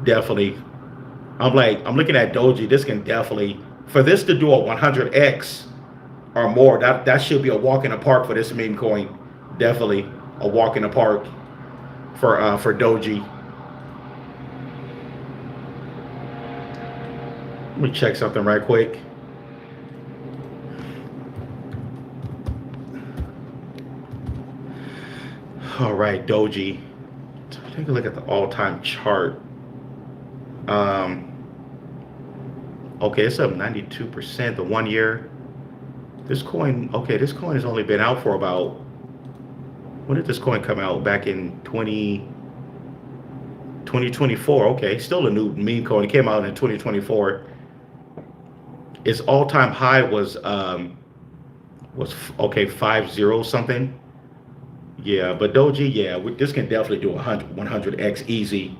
Definitely. I'm looking at Doji. This can definitely, for this to do a 100x or more, that should be a walk in the park for this meme coin. Definitely a walk in the park for Doji. Let me check something right quick. All right, Doji. Take a look at the all-time chart. Okay, it's up 92% the 1 year. This coin has only been out for about, when did this coin come out? Back in 2024. Okay, still a new meme coin. It came out in 2024. Its all-time high was 50 something. Yeah, but Doji, yeah, this can definitely do 100x easy.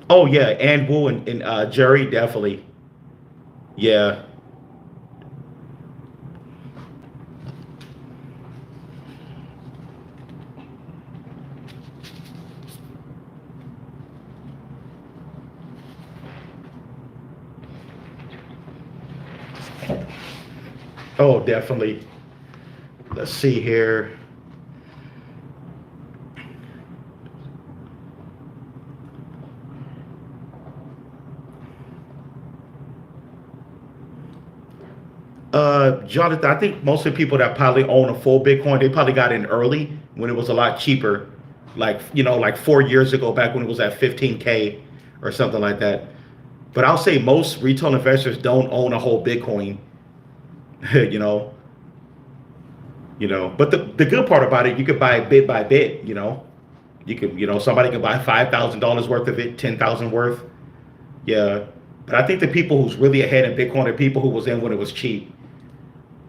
Oh yeah, and Wu and Jyai definitely. Yeah. Oh, definitely. Let's see here. Jonathan, I think most of the people that probably own a full Bitcoin, they probably got in early when it was a lot cheaper, like, like 4 years ago, back when it was at 15K or something like that. But I'll say most retail investors don't own a whole Bitcoin, you know, But the good part about it, you could buy bit by bit, You could, somebody could buy $5,000 worth of it, 10,000 worth. Yeah. But I think the people who's really ahead in Bitcoin are people who was in when it was cheap.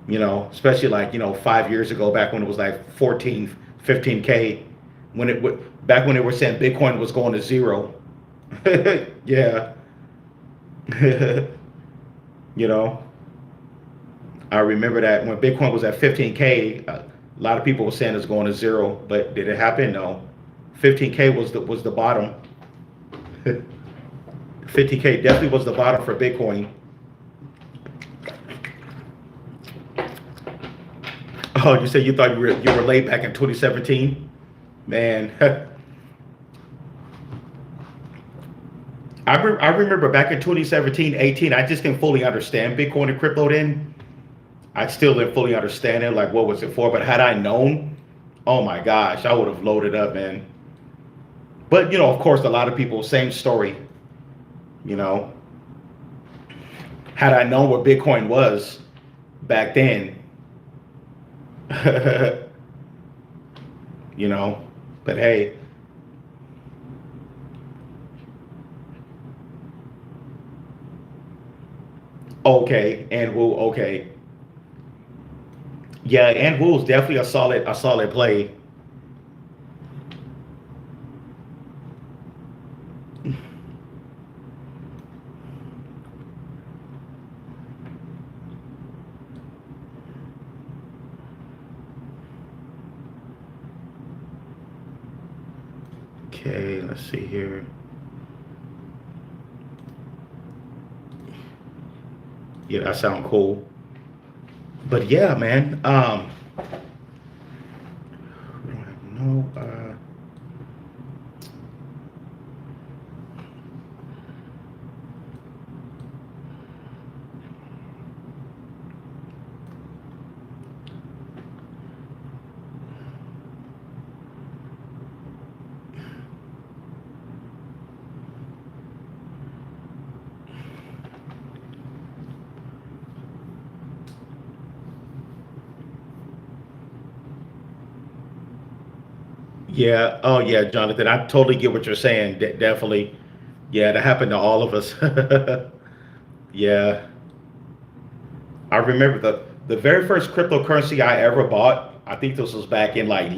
Especially like, 5 years ago, back when it was like 14, 15K, back when they were saying Bitcoin was going to zero. Yeah. you know, I remember that when Bitcoin was at 15K, a lot of people were saying it's going to zero, but did it happen? No. 15K was the bottom. 50K definitely was the bottom for Bitcoin. Oh, you said you thought you were late back in 2017? Man. I remember back in 2017, 18, I just didn't fully understand Bitcoin and crypto then. I still didn't fully understand it, like what was it for? But had I known, oh my gosh, I would have loaded up, man. But, of course, a lot of people, same story, Had I known what Bitcoin was back then, but hey. Okay, and Wu, okay. Yeah, and Wu's definitely a solid play. Okay, let's see here. Yeah, that sounds cool. But yeah, man. We don't have no. Yeah. Oh, yeah, Jonathan. I totally get what you're saying. Definitely. Yeah, that happened to all of us. Yeah. I remember the very first cryptocurrency I ever bought. I think this was back in like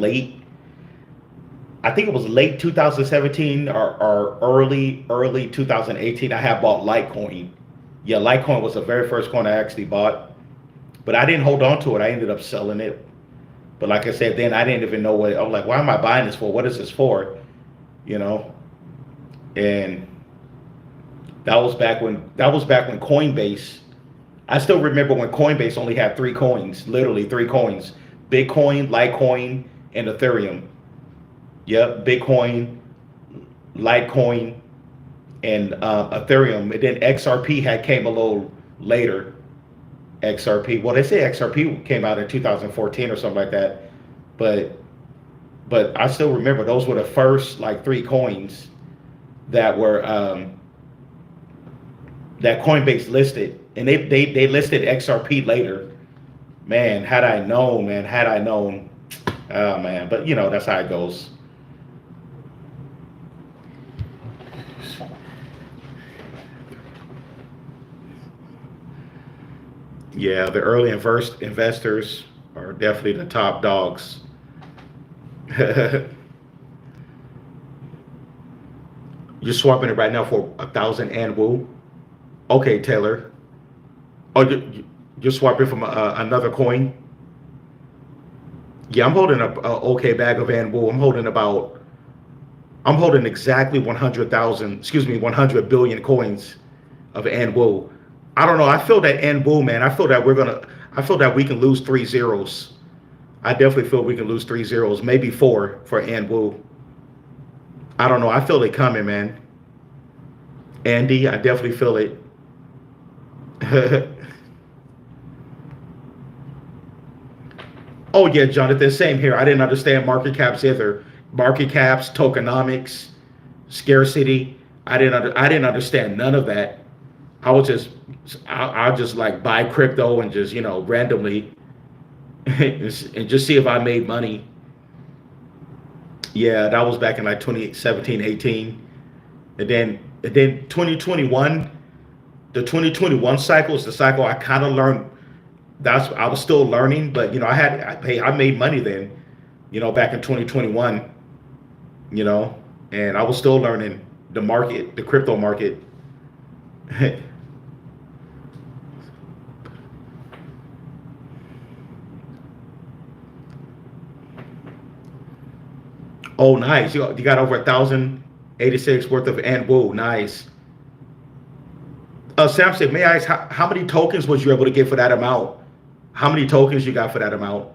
I think it was late 2017 or early 2018. I had bought Litecoin. Yeah, Litecoin was the very first coin I actually bought, but I didn't hold on to it. I ended up selling it. But like I said, then I didn't even know what. I'm like, why am I buying this for? What is this for? You know, and that was back when Coinbase. I still remember when Coinbase only had three coins, literally three coins: Bitcoin, Litecoin, and Ethereum. Yep, Bitcoin, Litecoin, and Ethereum. And then XRP had came a little later. XRP. Well, they say XRP came out in 2014 or something like that, but I still remember those were the first like three coins that were that Coinbase listed, and they listed XRP later. Man, had I known, man, had I known. Oh man, but you know that's how it goes. Yeah, the early investors are definitely the top dogs. You're swapping it right now for 1,000 and woo. Okay, Taylor. Oh, you're swapping from another coin. Yeah, I'm holding a okay bag of Anwu. I'm holding exactly 100,000, excuse me, 100 billion coins of Anwu. I don't know. I feel that Anwu, man. I feel that we can lose three zeros. I definitely feel we can lose three zeros, maybe four for Anwu. I don't know. I feel it coming, man. Andy, I definitely feel it. Oh yeah, Jonathan, same here. I didn't understand market caps either. Market caps, tokenomics, scarcity. I didn't understand none of that. I was just I'll just like buy crypto and just randomly and just see if I made money. Yeah, that was back in like 2017, 18. And then 2021, the 2021 cycle is the cycle I kind of learned. That's I was still learning, but I made money then, back in 2021, you know, and I was still learning the market, the crypto market. Oh, nice. You got over 1,086 worth of Anwu. Nice. Samson, may I ask how many tokens was you able to get for that amount? How many tokens you got for that amount?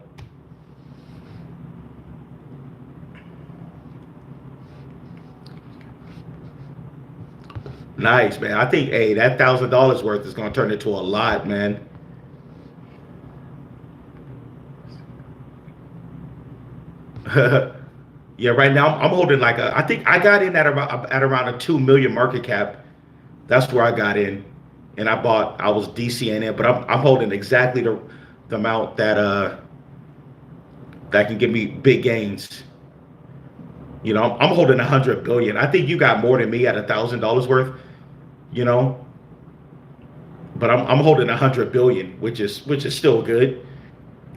Nice, man. I think, hey, that $1,000 worth is going to turn into a lot, man. Yeah, right now I'm holding like I think I got in at around a 2 million market cap. That's where I got in, and I was DCing it, but I'm holding exactly the amount that can give me big gains. I'm holding 100 billion. I think you got more than me at $1,000 worth. You know, but I'm holding 100 billion, which is still good.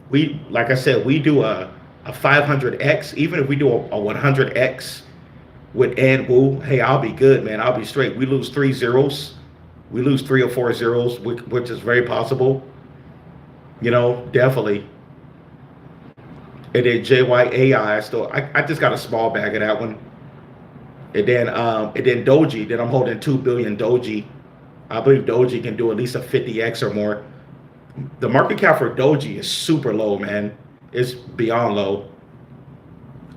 We like I said, we do a 500x. Even if we do a 100x with and Woo, hey, I'll be good, man. I'll be straight. We lose three zeros. We lose three or four zeros, which is very possible. Definitely. And then JYAI, I just got a small bag of that one. And then Doji, then I'm holding 2 billion Doji. I believe Doji can do at least a 50x or more. The market cap for Doji is super low, man. It's beyond low.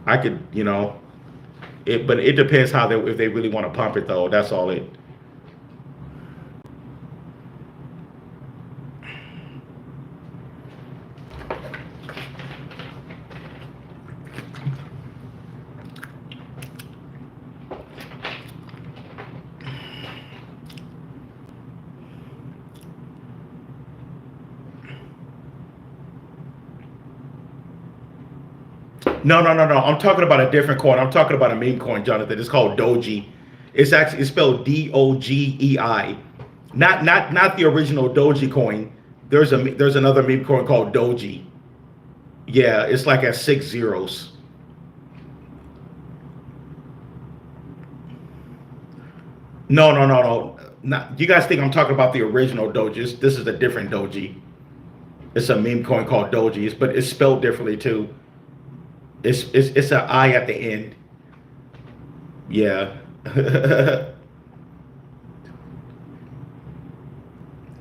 I could, but it depends how they if they really want to pump it though. That's all it. No, no, no, no. I'm talking about a different coin. I'm talking about a meme coin, Jonathan. It's called Doji. It's spelled Dogei. Not the original Doji coin. There's another meme coin called Doji. Yeah, it's like at 6 zeros. No, no, no, no. Not, you guys think I'm talking about the original Doji. This is a different Doji. It's a meme coin called Doji, but it's spelled differently too. It's an I at the end. Yeah.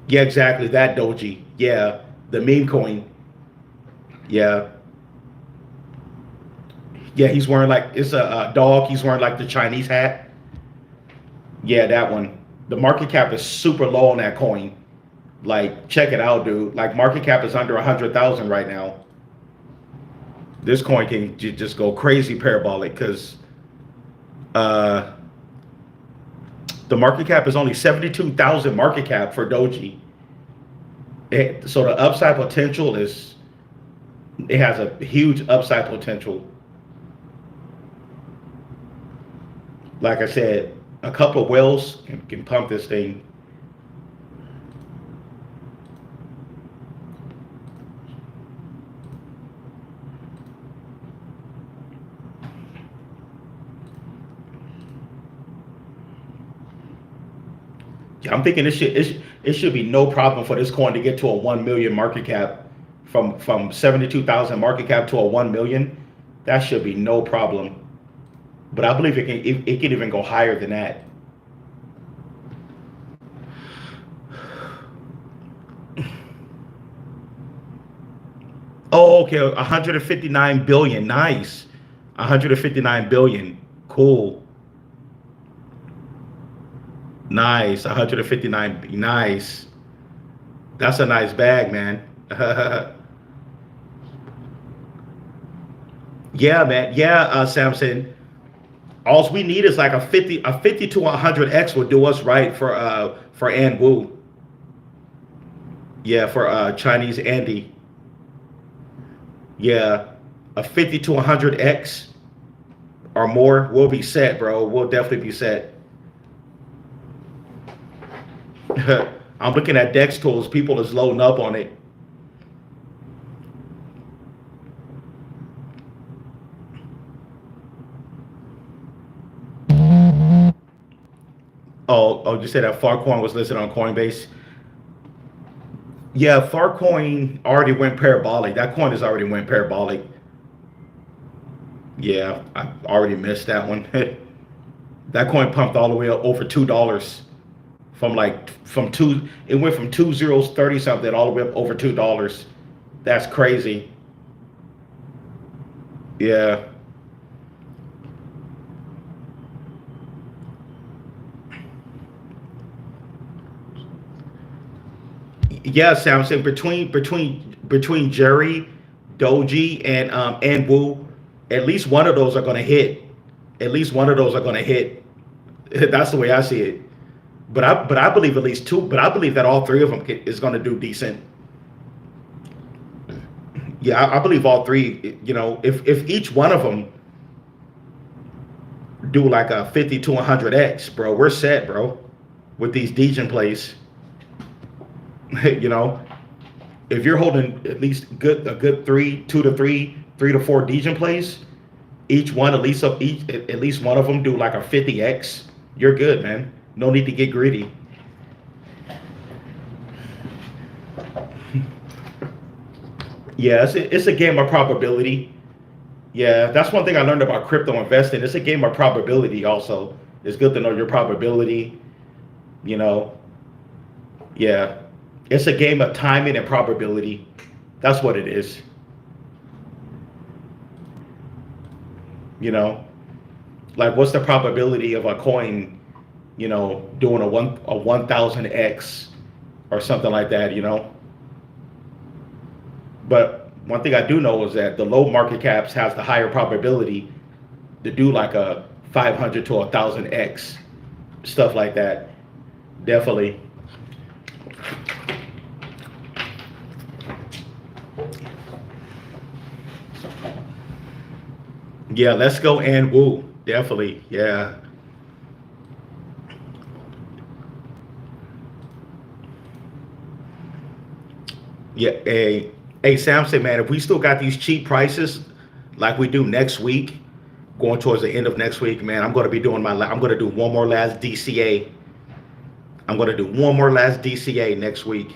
Yeah, exactly. That Doji. Yeah. The meme coin. Yeah. Yeah, he's wearing like it's a dog. He's wearing like the Chinese hat. Yeah, that one. The market cap is super low on that coin. Like, check it out, dude. Like, market cap is under 100,000 right now. This coin can just go crazy parabolic because uh, the market cap is only 72,000 market cap for Doji. So the upside potential is, it has a huge upside potential. Like I said, a couple of whales can pump this thing. Yeah, I'm thinking it should be no problem for this coin to get to a 1 million market cap from 72,000 market cap to a 1 million. That should be no problem. But I believe it can even go higher than that. Oh, okay, 159 billion. Nice. 159 billion. Cool. Nice. 159. Nice. That's a nice bag, man. Yeah, man. Yeah, Samson. All we need is like a 50 to 100x would do us right for An Wu. Yeah, for Chinese Andy. Yeah, a 50 to 100x or more, we'll be set, bro. We'll definitely be set. I'm looking at Dex tools. People is loading up on it. Oh, you said that Farcoin was listed on Coinbase? Yeah, Farcoin already went parabolic. That coin has already went parabolic. Yeah, I already missed that one. That coin pumped all the way up over $2 from two. It went from 2 zeros 30 something all the way up over $2. That's crazy. Yeah. Yeah, Samson. Between Jerry, Doji, and Wu, at least one of those are gonna hit. At least one of those are gonna hit. That's the way I see it. But I believe at least two. But I believe that all three of them is gonna do decent. Yeah, I believe all three. You know, if each one of them do like a 50 to 100x, bro, we're set, bro, with these Degen plays. You know, if you're holding at least a good three to four Degen plays, each one at least one of them do like a 50x, you're good, man. No need to get greedy. Yeah, it's a game of probability. Yeah, that's one thing I learned about crypto investing. It's a game of probability also. It's good to know your probability, you know. Yeah. It's a game of timing and probability. That's what it is. You know, like what's the probability of a coin, you know, doing a 1,000x or something like that, you know? But one thing I do know is that the low market caps has the higher probability to do like a 500 to 1,000x, stuff like that. Definitely. Yeah, let's go and woo. Definitely. Yeah. Yeah. Hey, Samson, man, if we still got these cheap prices like we do next week, going towards the end of next week, man, I'm going to be doing I'm going to do one more last DCA. I'm going to do one more last DCA next week.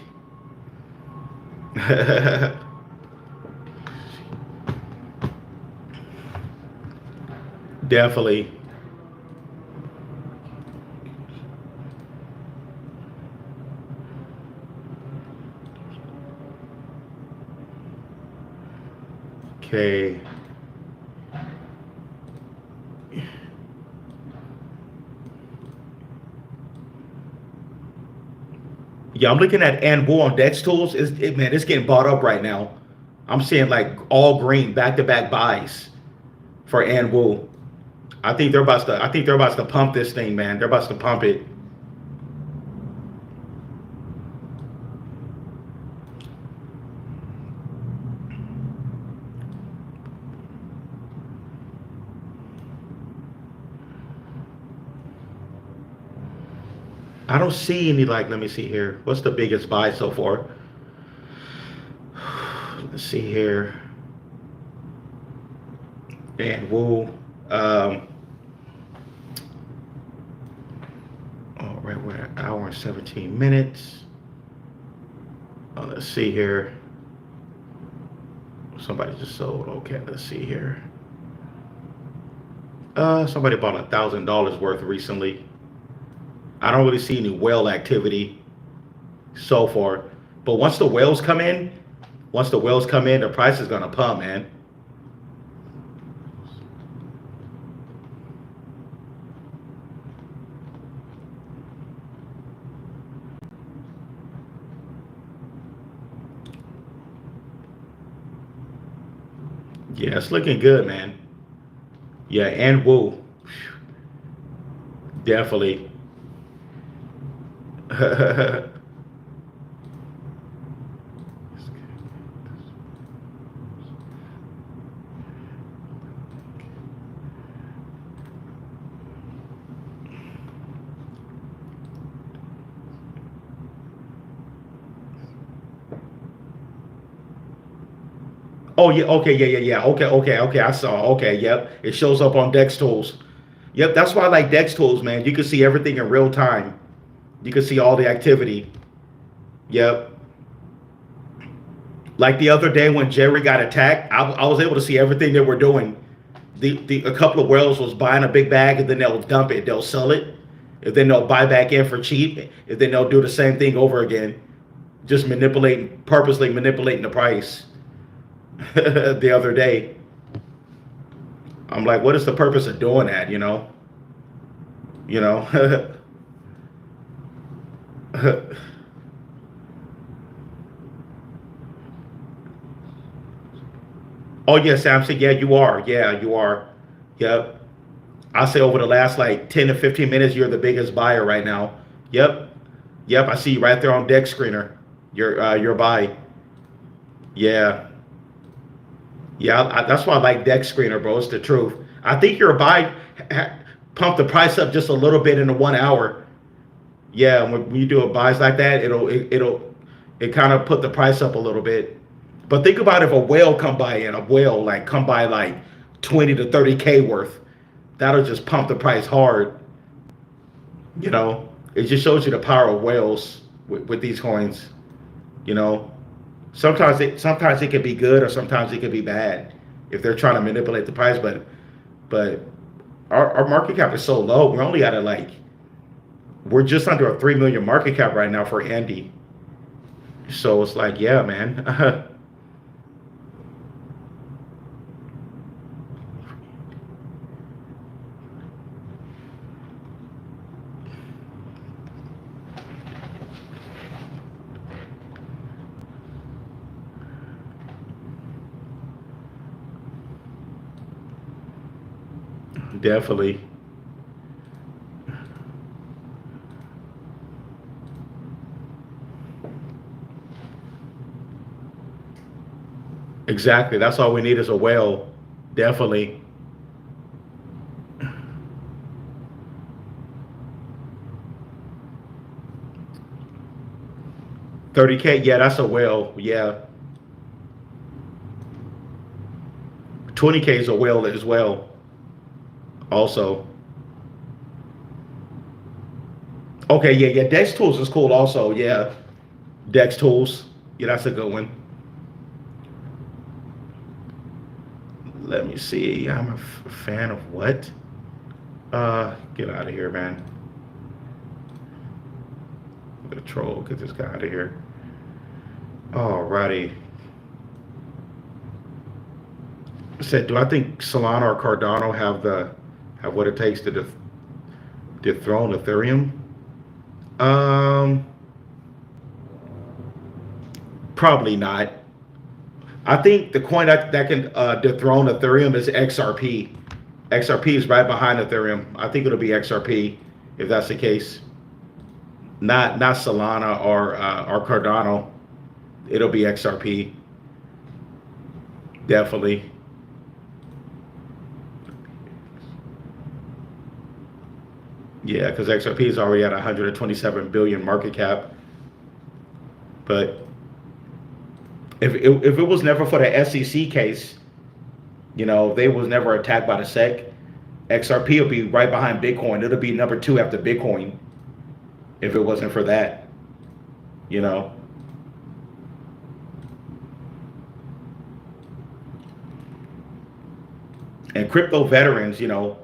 Definitely. Okay. Yeah, I'm looking at Anwu on Dex Tools. Man, it's getting bought up right now. I'm seeing like all green back-to-back buys for Anwu. I think they're about to pump this thing, man. They're about to pump it. I don't see any like. Let me see here. What's the biggest buy so far? Let's see here. Anwu. All right, we're at an hour and 17 minutes. Let's see here. Somebody just sold. Okay, let's see here. Somebody bought $1,000 worth recently. I don't really see any whale activity so far. But once the whales come in, the price is gonna pump, man. Yeah, it's looking good, man. Yeah, and woo. Definitely. Oh yeah, okay, yeah. Okay. I saw. Okay, yep. It shows up on Dex Tools. Yep, that's why I like Dex Tools, man. You can see everything in real time. You can see all the activity. Yep. Like the other day when Jerry got attacked, I was able to see everything they were doing. A couple of whales was buying a big bag and then they'll dump it, they'll sell it, and then they'll buy back in for cheap, and then they'll do the same thing over again, just purposely manipulating the price. The other day, I'm like, what is the purpose of doing that? You know. Oh yeah, Samson. Yeah, you are. Yeah, you are. Yep. I say over the last like 10 to 15 minutes, you're the biggest buyer right now. Yep. Yep. I see you right there on deck screener. Your buy. Yeah. Yeah. That's why I like deck screener, bro. It's the truth. I think your buy pump the price up just a little bit in the 1 hour. Yeah. When you do a buys like that, it kind of put the price up a little bit. But think about if a whale come by like 20 to 30K worth, that'll just pump the price hard. It just shows you the power of whales with these coins. You know, sometimes it can be good or sometimes it can be bad if they're trying to manipulate the price. But our market cap is so low. We're just under a 3 million market cap right now for Andy. So it's like, yeah, man. Definitely. Exactly. That's all we need is a whale. Definitely. 30K. Yeah, that's a whale. Yeah. 20K is a whale as well. Also. Okay, yeah, yeah. Dex Tools is cool also. Yeah. Dex Tools. Yeah, that's a good one. Let me see. I'm a fan of what? Get out of here, man. The troll, get this guy out of here. Alrighty. Said, do I think Solana or Cardano have what it takes to dethrone Ethereum? Probably not. I think the coin that can dethrone Ethereum is XRP. XRP is right behind Ethereum. I think it'll be XRP if that's the case. Not Solana or Cardano. It'll be XRP. Definitely. Yeah, because XRP is already at 127 billion market cap. But if it was never for the SEC case, they was never attacked by the SEC, XRP will be right behind Bitcoin. It'll be number 2 after Bitcoin if it wasn't for that, And crypto veterans, I'll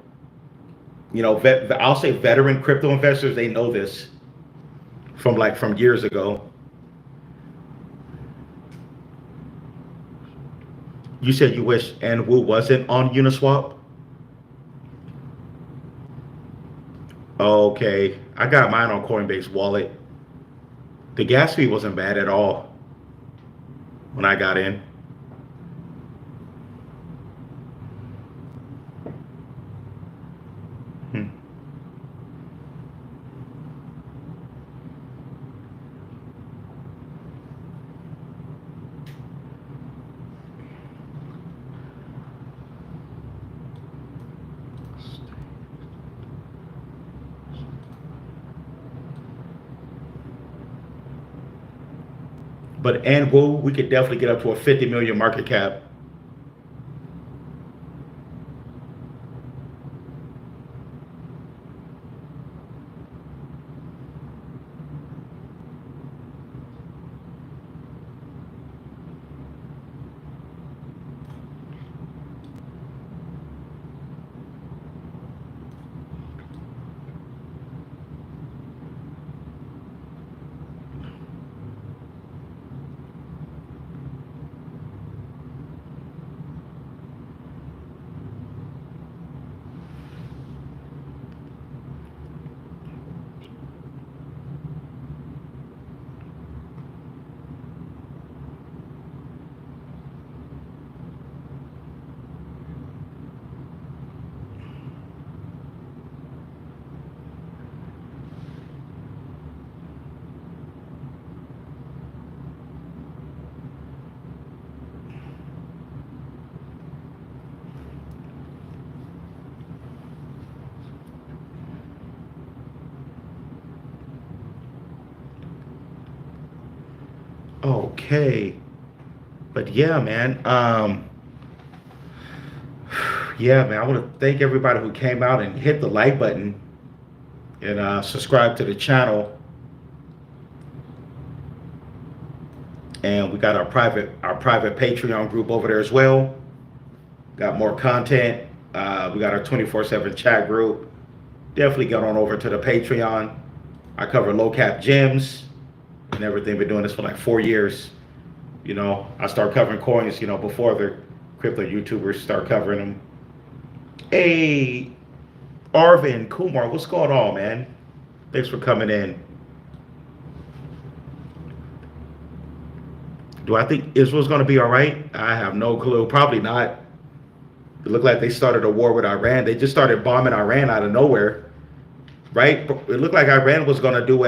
say veteran crypto investors, they know this from years ago. You said you wish Anwu wasn't on Uniswap? Okay, I got mine on Coinbase Wallet. The gas fee wasn't bad at all when I got in. But Anwu, we could definitely get up to a 50 million market cap. Okay, but yeah, man. Yeah, man. I want to thank everybody who came out and hit the like button and subscribe to the channel. And we got our private Patreon group over there as well. Got more content. We got our 24/7 chat group. Definitely get on over to the Patreon. I cover low cap gems and everything. Been doing this for like 4 years. I start covering coins, before the crypto YouTubers start covering them. Hey, Arvin Kumar, what's going on, man? Thanks for coming in. Do I think Israel's going to be all right? I have no clue. Probably not. It looked like they started a war with Iran. They just started bombing Iran out of nowhere, right? It looked like Iran was going to do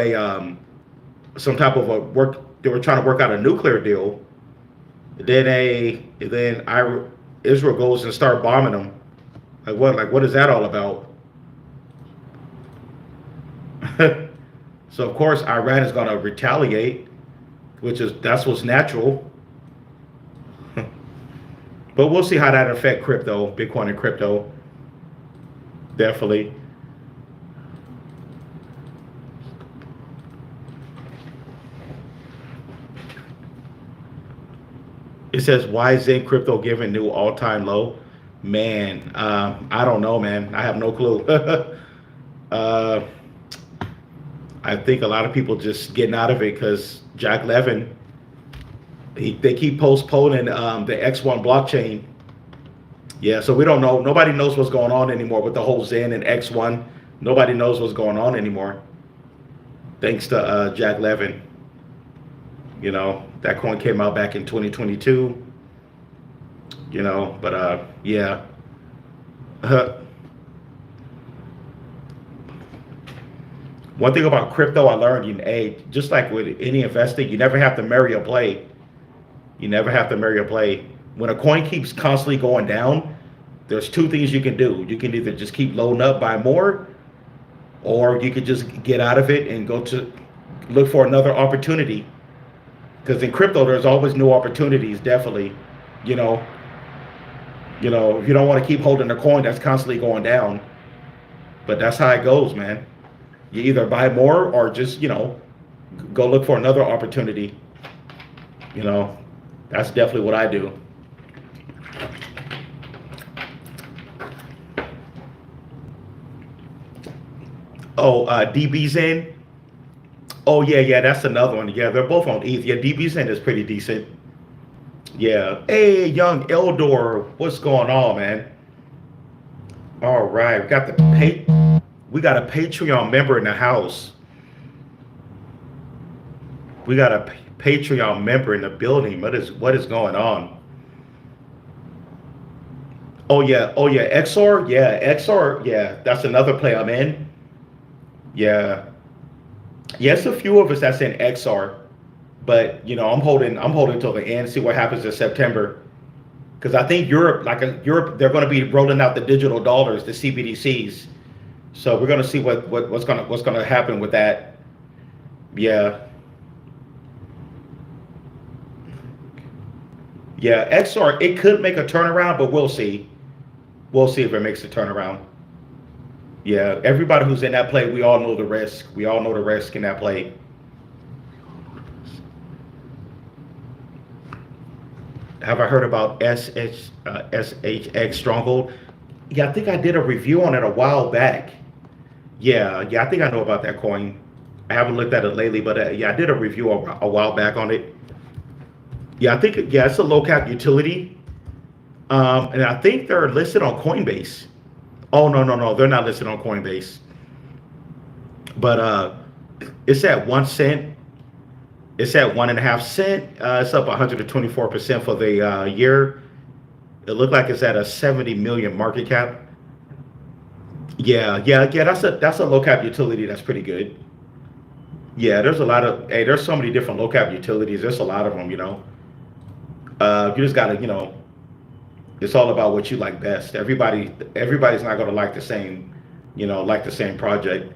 some type of a work. They were trying to work out a nuclear deal. Then Israel goes and start bombing them. What is that all about? So of course Iran is going to retaliate. that's what's natural. But we'll see how that affect crypto, Bitcoin and crypto. Definitely. It says, why is Zen crypto giving new all-time low? Man, I don't know, man. I have no clue. uh, I think a lot of people just getting out of it because Jack Levin, they keep postponing the X1 blockchain. Yeah, so we don't know. Nobody knows what's going on anymore with the whole Zen and X1. Nobody knows what's going on anymore. Thanks to Jack Levin. You know, that coin came out back in 2022. You know, but yeah. One thing about crypto I learned, just like with any investing, you never have to marry a play. You never have to marry a play. When a coin keeps constantly going down, there's two things you can do. You can either just keep loading up, buy more, or you could just get out of it and go to look for another opportunity. Because in crypto, there's always new opportunities, definitely. You know, if you don't want to keep holding a coin that's constantly going down. But that's how it goes, man. You either buy more or just, go look for another opportunity. That's definitely what I do. Oh, DBZen. Oh, yeah, that's another one. Yeah, they're both on ETH. Yeah, DBZen is pretty decent. Yeah. Hey, young Eldor, what's going on, man? All right, we got a Patreon member in the house. We got a Patreon member in the building. What is going on? Oh yeah, XR, yeah, that's another play I'm in. Yeah, yes, a few of us that's in XR, but I'm holding till the end, see what happens in September, because I think Europe, they're going to be rolling out the digital dollars, the CBDCs. So we're going to see what's going to happen with that. Yeah. Yeah, XR, it could make a turnaround, but we'll see. We'll see if it makes a turnaround. Yeah, everybody who's in that play, we all know the risk. We all know the risk in that play. Have I heard about SHX Stronghold? Yeah, I think I did a review on it a while back. Yeah, I think I know about that coin. I haven't looked at it lately, but yeah, I did a review a while back on it. Yeah, I think it's a low cap utility, and I think they're listed on Coinbase. Oh no, they're not listed on Coinbase. But it's at 1 cent. It's at 1.5 cents. It's up 124% for the year. It looked like it's at a 70 million market cap. Yeah. That's a low cap utility. That's pretty good. Yeah, there's so many different low cap utilities. There's a lot of them. You just gotta, it's all about what you like best. Everybody's not gonna like the same, project.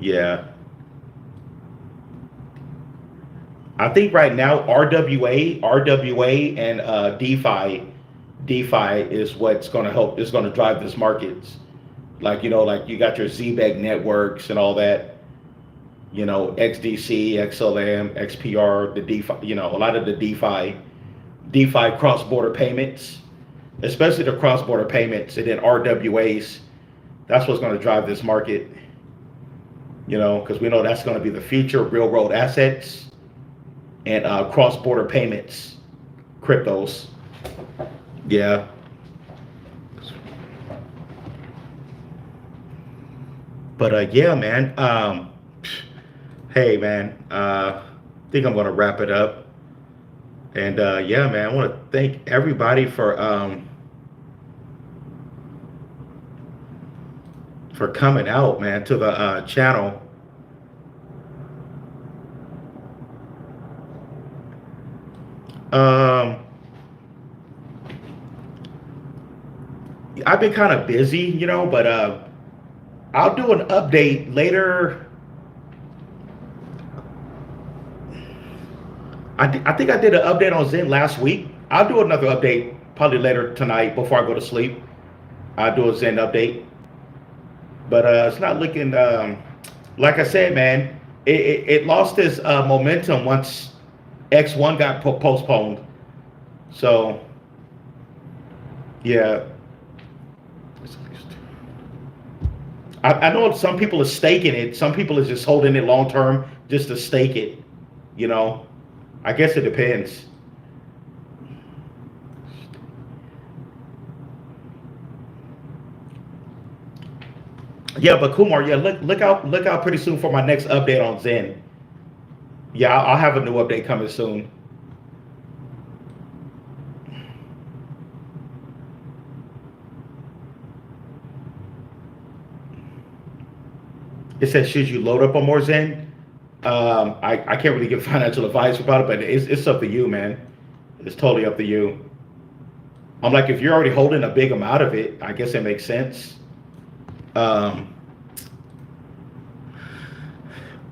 Yeah. I think right now RWA and DeFi is what's gonna help. Is gonna drive this markets. Like you got your Zback networks and all that. XDC, XLM, XPR, the DeFi, a lot of the DeFi cross-border payments, especially the cross-border payments, and then RWAs. That's what's going to drive this market, because we know that's going to be the future, real-world assets and cross-border payments, cryptos. Yeah. But yeah, man. Hey, man, I think I'm going to wrap it up. And yeah, man, I want to thank everybody for coming out, man, to the channel. I've been kind of busy, but I'll do an update later. I think I did an update on Zen last week. I'll do another update probably later tonight before I go to sleep. I'll do a Zen update, but it's not looking like I said, man. It lost its momentum once X1 got postponed. So yeah, I know some people are staking it. Some people are just holding it long term just to stake it. You know, I guess it depends. Yeah, but Kumar, yeah, look out pretty soon for my next update on Zen. Yeah, I'll have a new update coming soon. It says, should you load up on more Zen? I can't really give financial advice about it, but it's up to you, man. It's totally up to you. I'm like, if you're already holding a big amount of it, I guess it makes sense.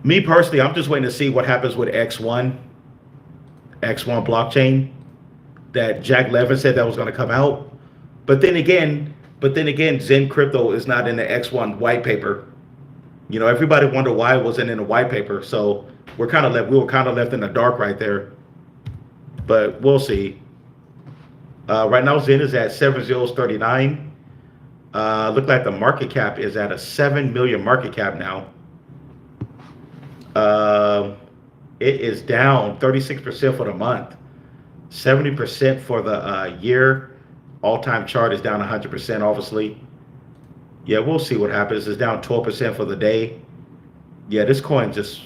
Me personally, I'm just waiting to see what happens with X1 blockchain that Jack Levin said that was going to come out. But then again, Zen crypto is not in the X1 white paper. You know, everybody wondered why it wasn't in the white paper. So we were kind of left in the dark right there. But we'll see. Right now, Zen is at 7,039. Look like the market cap is at a 7 million market cap now. It is down 36% for the month, 70% for the year. All-time chart is down 100%, obviously. Yeah, we'll see what happens. It's down 12% for the day. Yeah, this coin it's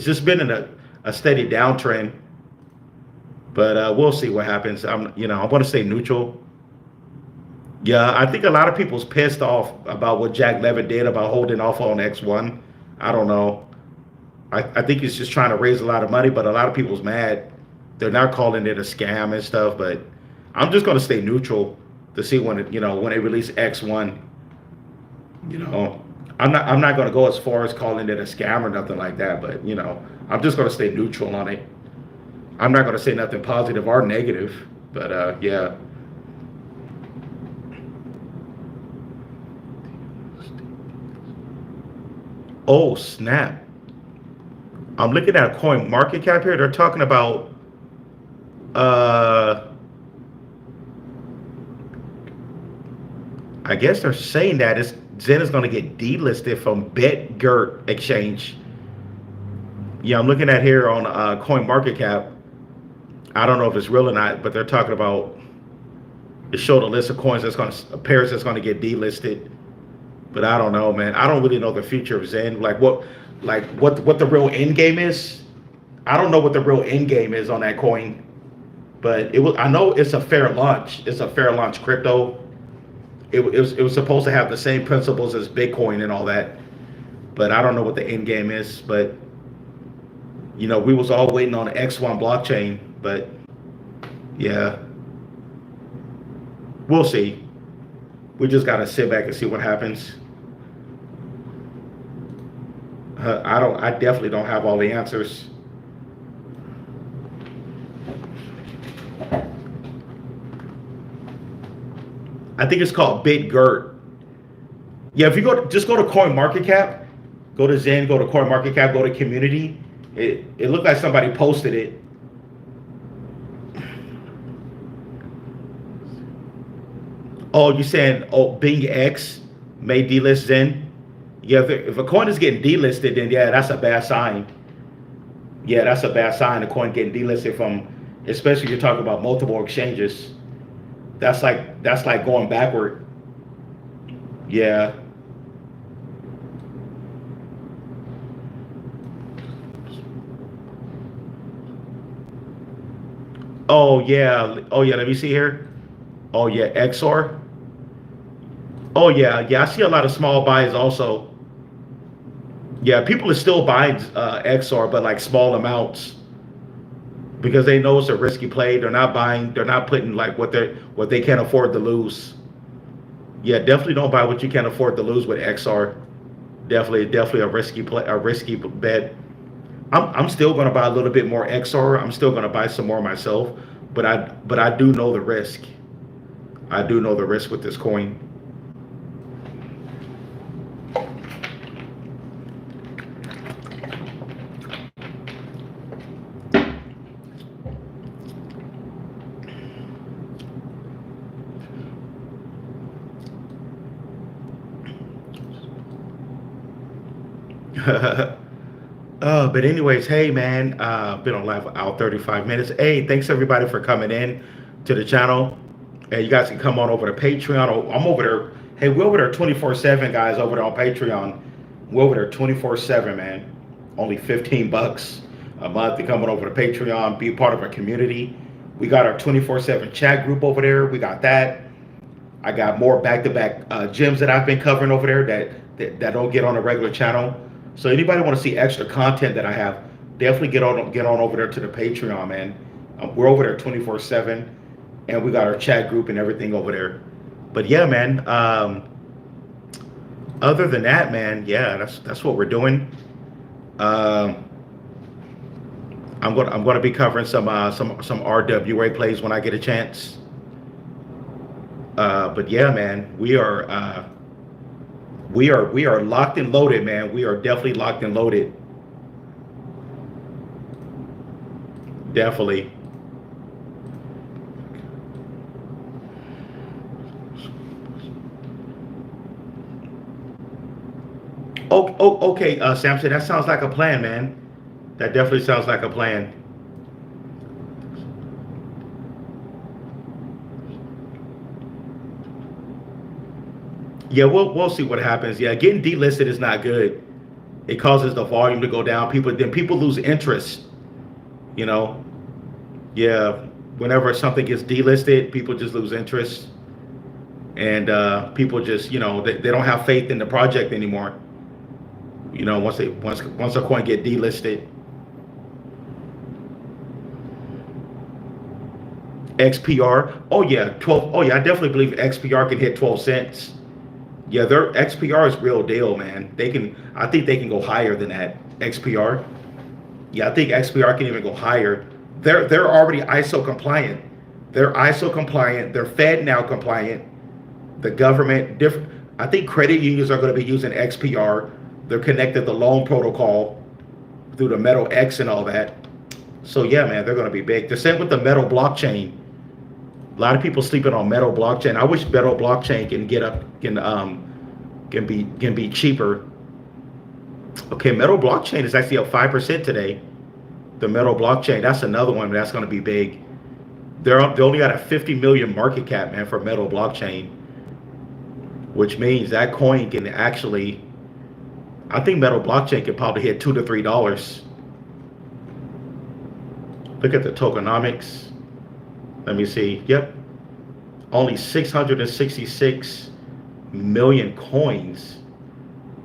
just been in a steady downtrend. But we'll see what happens. I want to stay neutral. Yeah, I think a lot of people's pissed off about what Jack Levin did about holding off on X1. I don't know. I think he's just trying to raise a lot of money, but a lot of people's mad. They're not calling it a scam and stuff, but I'm just going to stay neutral to see when when they release X1. I'm not going to go as far as calling it a scam or nothing like that, but I'm just going to stay neutral on it. I'm not going to say nothing positive or negative, but yeah. Oh, snap. I'm looking at a coin market cap here. They're talking about I guess they're saying that Zen is going to get delisted from BitGert exchange. Yeah, I'm looking at here on coin market cap. I don't know if it's real or not, but they're talking about it showed a list of coins pairs that's going to get delisted. But I don't know, man. I don't really know the future of Zen. Like what the real end game is. I don't know what the real end game is on that coin. But I know it's a fair launch. It's a fair launch crypto. It was supposed to have the same principles as Bitcoin and all that. But I don't know what the end game is. But we was all waiting on the X1 blockchain. But yeah, we'll see. We just gotta sit back and see what happens. I definitely don't have all the answers. I think it's called BitGert. Yeah, if you just go to Coin Market Cap, go to Zen, go to Coin Market Cap, go to Community. It looked like somebody posted it. Oh, you saying Bing X may delist Zen? Yeah, if a coin is getting delisted, then yeah, that's a bad sign. Yeah, that's a bad sign. The coin getting delisted from, especially if you're talking about multiple exchanges. That's like going backward. Yeah. Oh yeah. Oh yeah. Let me see here. Oh yeah, XOR. Oh yeah. I see a lot of small buys also. Yeah, people are still buying XOR, but like small amounts because they know it's a risky play. They're not buying. They're not putting like what they can't afford to lose. Yeah, definitely don't buy what you can't afford to lose with XR. Definitely a risky play, a risky bet. I'm still going to buy a little bit more XR. I'm still going to buy some more myself, but I do know the risk. I do know the risk with this coin. But anyways, hey man, been on live out 35 minutes. Hey, thanks everybody for coming in to the channel. Hey, you guys can come on over to Patreon. I'm over there. Hey, we're over there 24/7, guys, over there on Patreon. We're over there 24/7, man. Only 15 bucks a month to come on over to Patreon, be a part of our community. We got our 24/7 chat group over there. We got that. I got more back-to-back gyms that I've been covering over there that don't get on a regular channel. So anybody want to see extra content that I have, definitely get on over there to the Patreon, man. We're over there 24/7, and we got our chat group and everything over there. But yeah, man. Other than that, man, yeah, that's what we're doing. I'm going to be covering some RWA plays when I get a chance. But yeah, man, we are locked and loaded, man. We are definitely locked and loaded. Definitely. Okay, Samson, that sounds like a plan, man. That definitely sounds like a plan. Yeah, we'll see what happens. Yeah, getting delisted is not good. It causes the volume to go down. People lose interest. You know, yeah. Whenever something gets delisted, people just lose interest, and people just they don't have faith in the project anymore. You know, once a coin get delisted. XPR. Oh yeah, 12. Oh yeah, I definitely believe XPR can hit 12 cents. Yeah, their XPR is real deal, man. I think they can go higher than that. XPR. Yeah, I think XPR can even go higher. They're already ISO compliant. They're ISO compliant. They're Fed now compliant. The government I think credit unions are going to be using XPR. They're connected to loan protocol through the Metal X and all that. So yeah, man, they're going to be big. The same with the Metal blockchain. A lot of people sleeping on Metal blockchain. I wish Metal blockchain can be cheaper. Okay, Metal blockchain is actually up 5% today. The Metal blockchain, that's another one that's going to be big. They only got a 50 million market cap, man, for Metal blockchain, which means that coin can actually, I think Metal blockchain can probably hit $2 to $3. Look at the tokenomics. Let me see. Yep. Only 666 million coins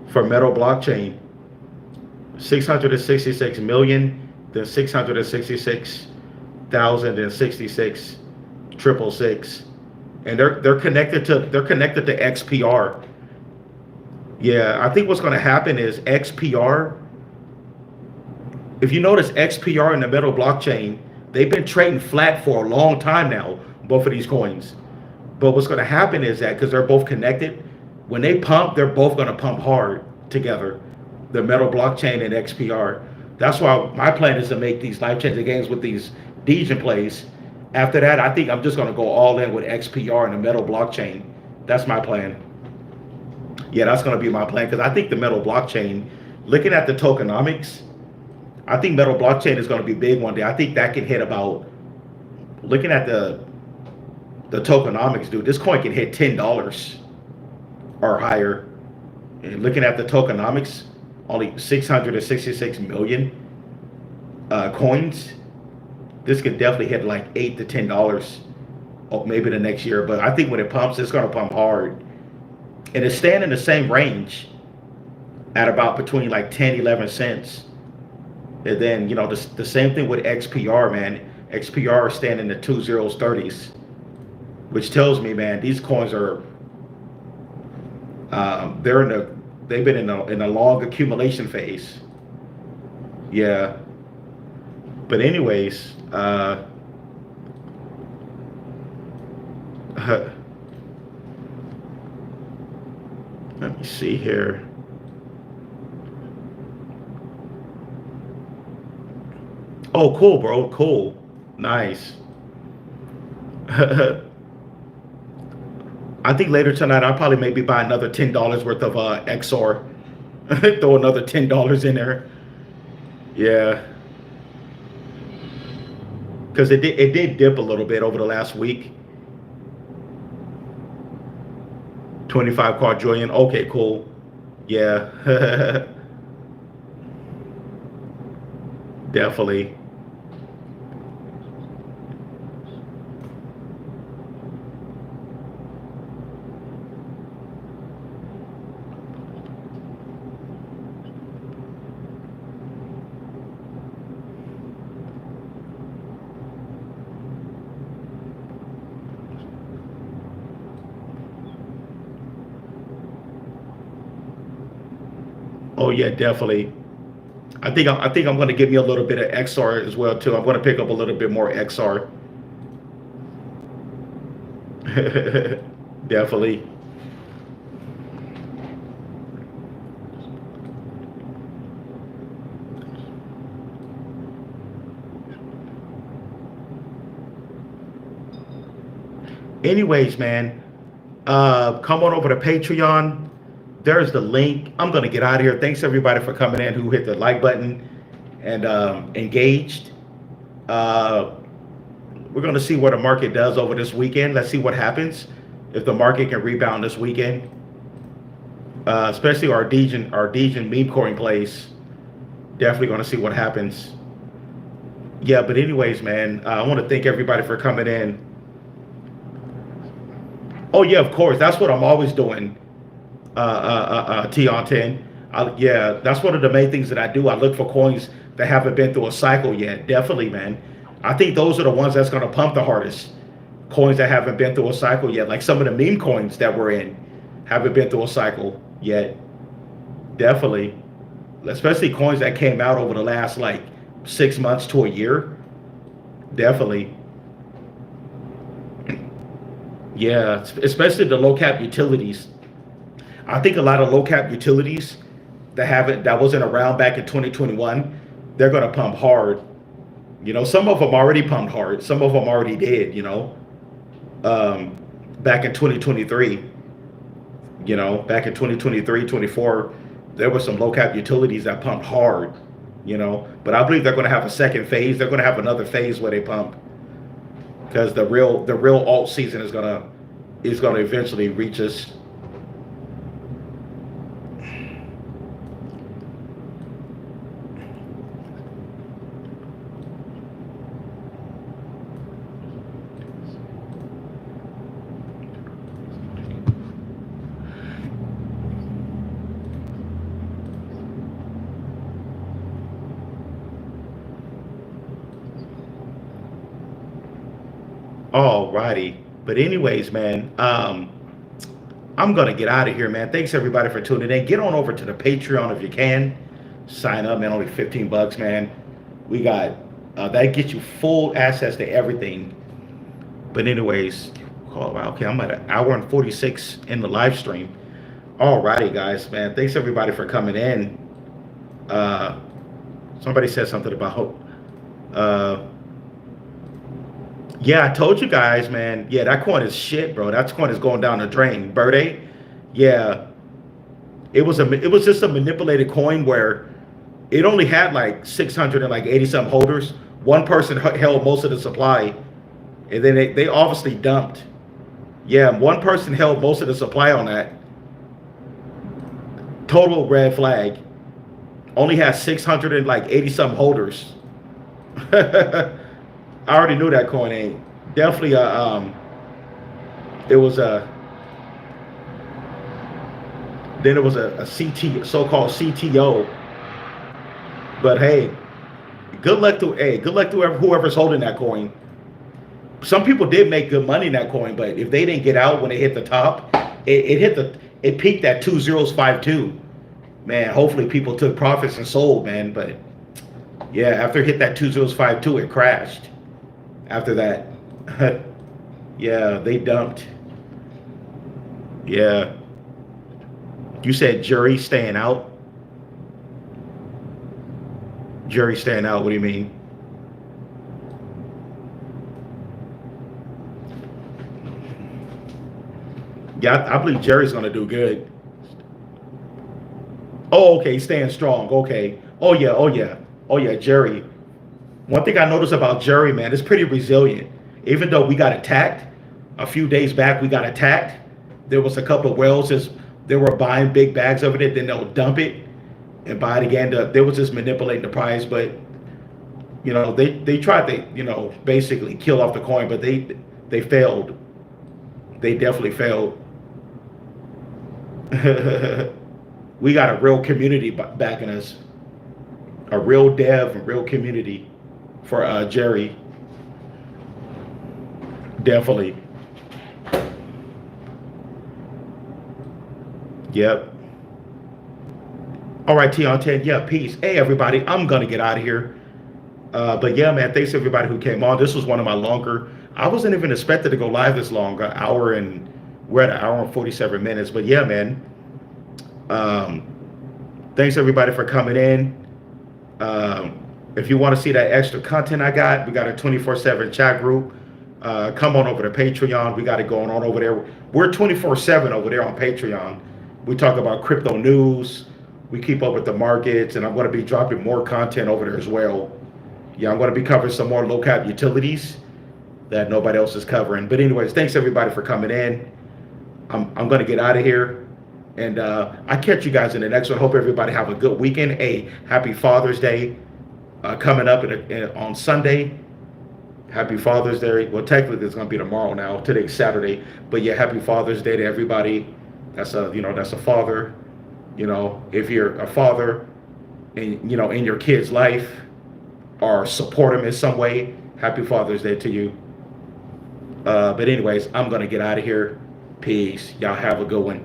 for Metal blockchain. 666 million, then 666,066 666. And they're connected to XPR. Yeah, I think what's going to happen is XPR. If you notice XPR and the Metal blockchain, they've been trading flat for a long time now, both of these coins. But what's going to happen is that because they're both connected, when they pump, they're both going to pump hard together. The Metal blockchain and XPR. That's why my plan is to make these life-changing gains with these Degen plays. After that, I think I'm just going to go all in with XPR and the Metal blockchain. That's my plan. Yeah, that's going to be my plan because I think the Metal blockchain, looking at the tokenomics, I think Metal blockchain is going to be big one day. I think that can hit about, looking at the tokenomics, dude, this coin can hit $10 or higher. And looking at the tokenomics, only 666 million coins. This could definitely hit like $8 to $10, or maybe the next year. But I think when it pumps, it's going to pump hard. And it's staying in the same range at about between like 10, 11 cents. And then, the same thing with XPR, man. XPR is staying in the 20s, 30s, which tells me, man, these coins are, they've been in a long accumulation phase. Yeah. But anyways, let me see here. Oh, cool, bro. Cool. Nice. I think later tonight I'll probably maybe buy another $10 worth of XR. Throw another $10 in there. Yeah. Because it did dip a little bit over the last week. 25 quadrillion. Okay, cool. Yeah. Definitely. Oh yeah, definitely. I think I'm going to give me a little bit of XR as well too. I'm going to pick up a little bit more XR. Definitely. Anyways, man, come on over to Patreon. There's the link. I'm gonna get out of here. Thanks everybody for coming in who hit the like button and engaged. Uh, we're gonna see what the market does over this weekend. Let's see what happens if the market can rebound this weekend. Especially our Dejan Memecoin plays. Definitely gonna see what happens. Yeah, but anyways, man, I want to thank everybody for coming in. Oh yeah, of course. That's what I'm always doing. T on 10. Yeah, that's one of the main things that I do. I look for coins that haven't been through a cycle yet. Definitely, man. I think those are the ones that's going to pump the hardest. Coins that haven't been through a cycle yet. Like some of the meme coins that we're in haven't been through a cycle yet. Definitely. Especially coins that came out over the last like 6 months to a year. Definitely. Yeah, especially the low cap utilities. I think a lot of low cap utilities that wasn't around back in 2021, they're gonna pump hard. You know, some of them already pumped hard. Some of them already did. You know, back in 2023. You know, back in 2023, 24, there were some low cap utilities that pumped hard. You know, but I believe they're gonna have a second phase. They're gonna have another phase where they pump because the real alt season is gonna eventually reach us. All righty. But anyways, man, I'm gonna get out of here, man. Thanks everybody for tuning in. Get on over to the Patreon if you can. Sign up, man. Only 15 bucks, man. We got that gets you full access to everything. But anyways, okay, I'm at an hour and 46 in the live stream. All righty, guys, man. Thanks everybody for coming in. Somebody said something about yeah, I told you guys, man. Yeah, that coin is shit, bro. That coin is going down the drain. Birthday, yeah. It was just a manipulated coin where it only had like 680 some holders. One person held most of the supply, and then they obviously dumped. Yeah, one person held most of the supply on that. Total red flag. Only has 680 some holders. I already knew that coin ain't definitely it was a then it was a CT so-called CTO. But hey, good luck to whoever's holding that coin. Some people did make good money in that coin, but if they didn't get out when it hit the top, it peaked at 2052. Man, hopefully people took profits and sold, man, but Yeah, after it hit that 2052, it crashed. After that, yeah, they dumped. Yeah, you said jury staying out. Jury staying out. What do you mean? Yeah, I believe Jerry's gonna do good. Oh, okay, staying strong. Okay. Oh yeah. Oh yeah. Oh yeah. Jerry. One thing I noticed about Jerry, man, is pretty resilient. Even though we got attacked a few days back, we got attacked. There was a couple of whales just they were buying big bags of it, then they'll dump it and buy it again. They was just manipulating the price, but they tried to basically kill off the coin, but they failed. They definitely failed. We got a real community backing us, a real dev, a real community for Jerry. Definitely. Yep. All right, T on 10. Yeah, peace. Hey, everybody. I'm going to get out of here. But yeah, man, thanks to everybody who came on. This was one of my longer. I wasn't even expected to go live this long. An hour and we're at an hour and 47 minutes. But yeah, man. Thanks everybody for coming in. If you want to see that extra content I got, we got a 24/7 chat group. Come on over to Patreon. We got it going on over there. We're 24/7 over there on Patreon. We talk about crypto news. We keep up with the markets, and I'm going to be dropping more content over there as well. Yeah, I'm going to be covering some more low cap utilities that nobody else is covering. But anyways, thanks everybody for coming in. I'm going to get out of here, and I catch you guys in the next one. Hope everybody have a good weekend. Hey, happy Father's Day coming up on Sunday. Happy Father's Day. Well, technically it's going to be tomorrow now. Today's Saturday, but yeah, happy Father's Day to everybody. That's a father. If you're a father and in your kid's life or support him in some way, happy Father's Day to you. But anyways, I'm gonna get out of here. Peace. Y'all have a good one.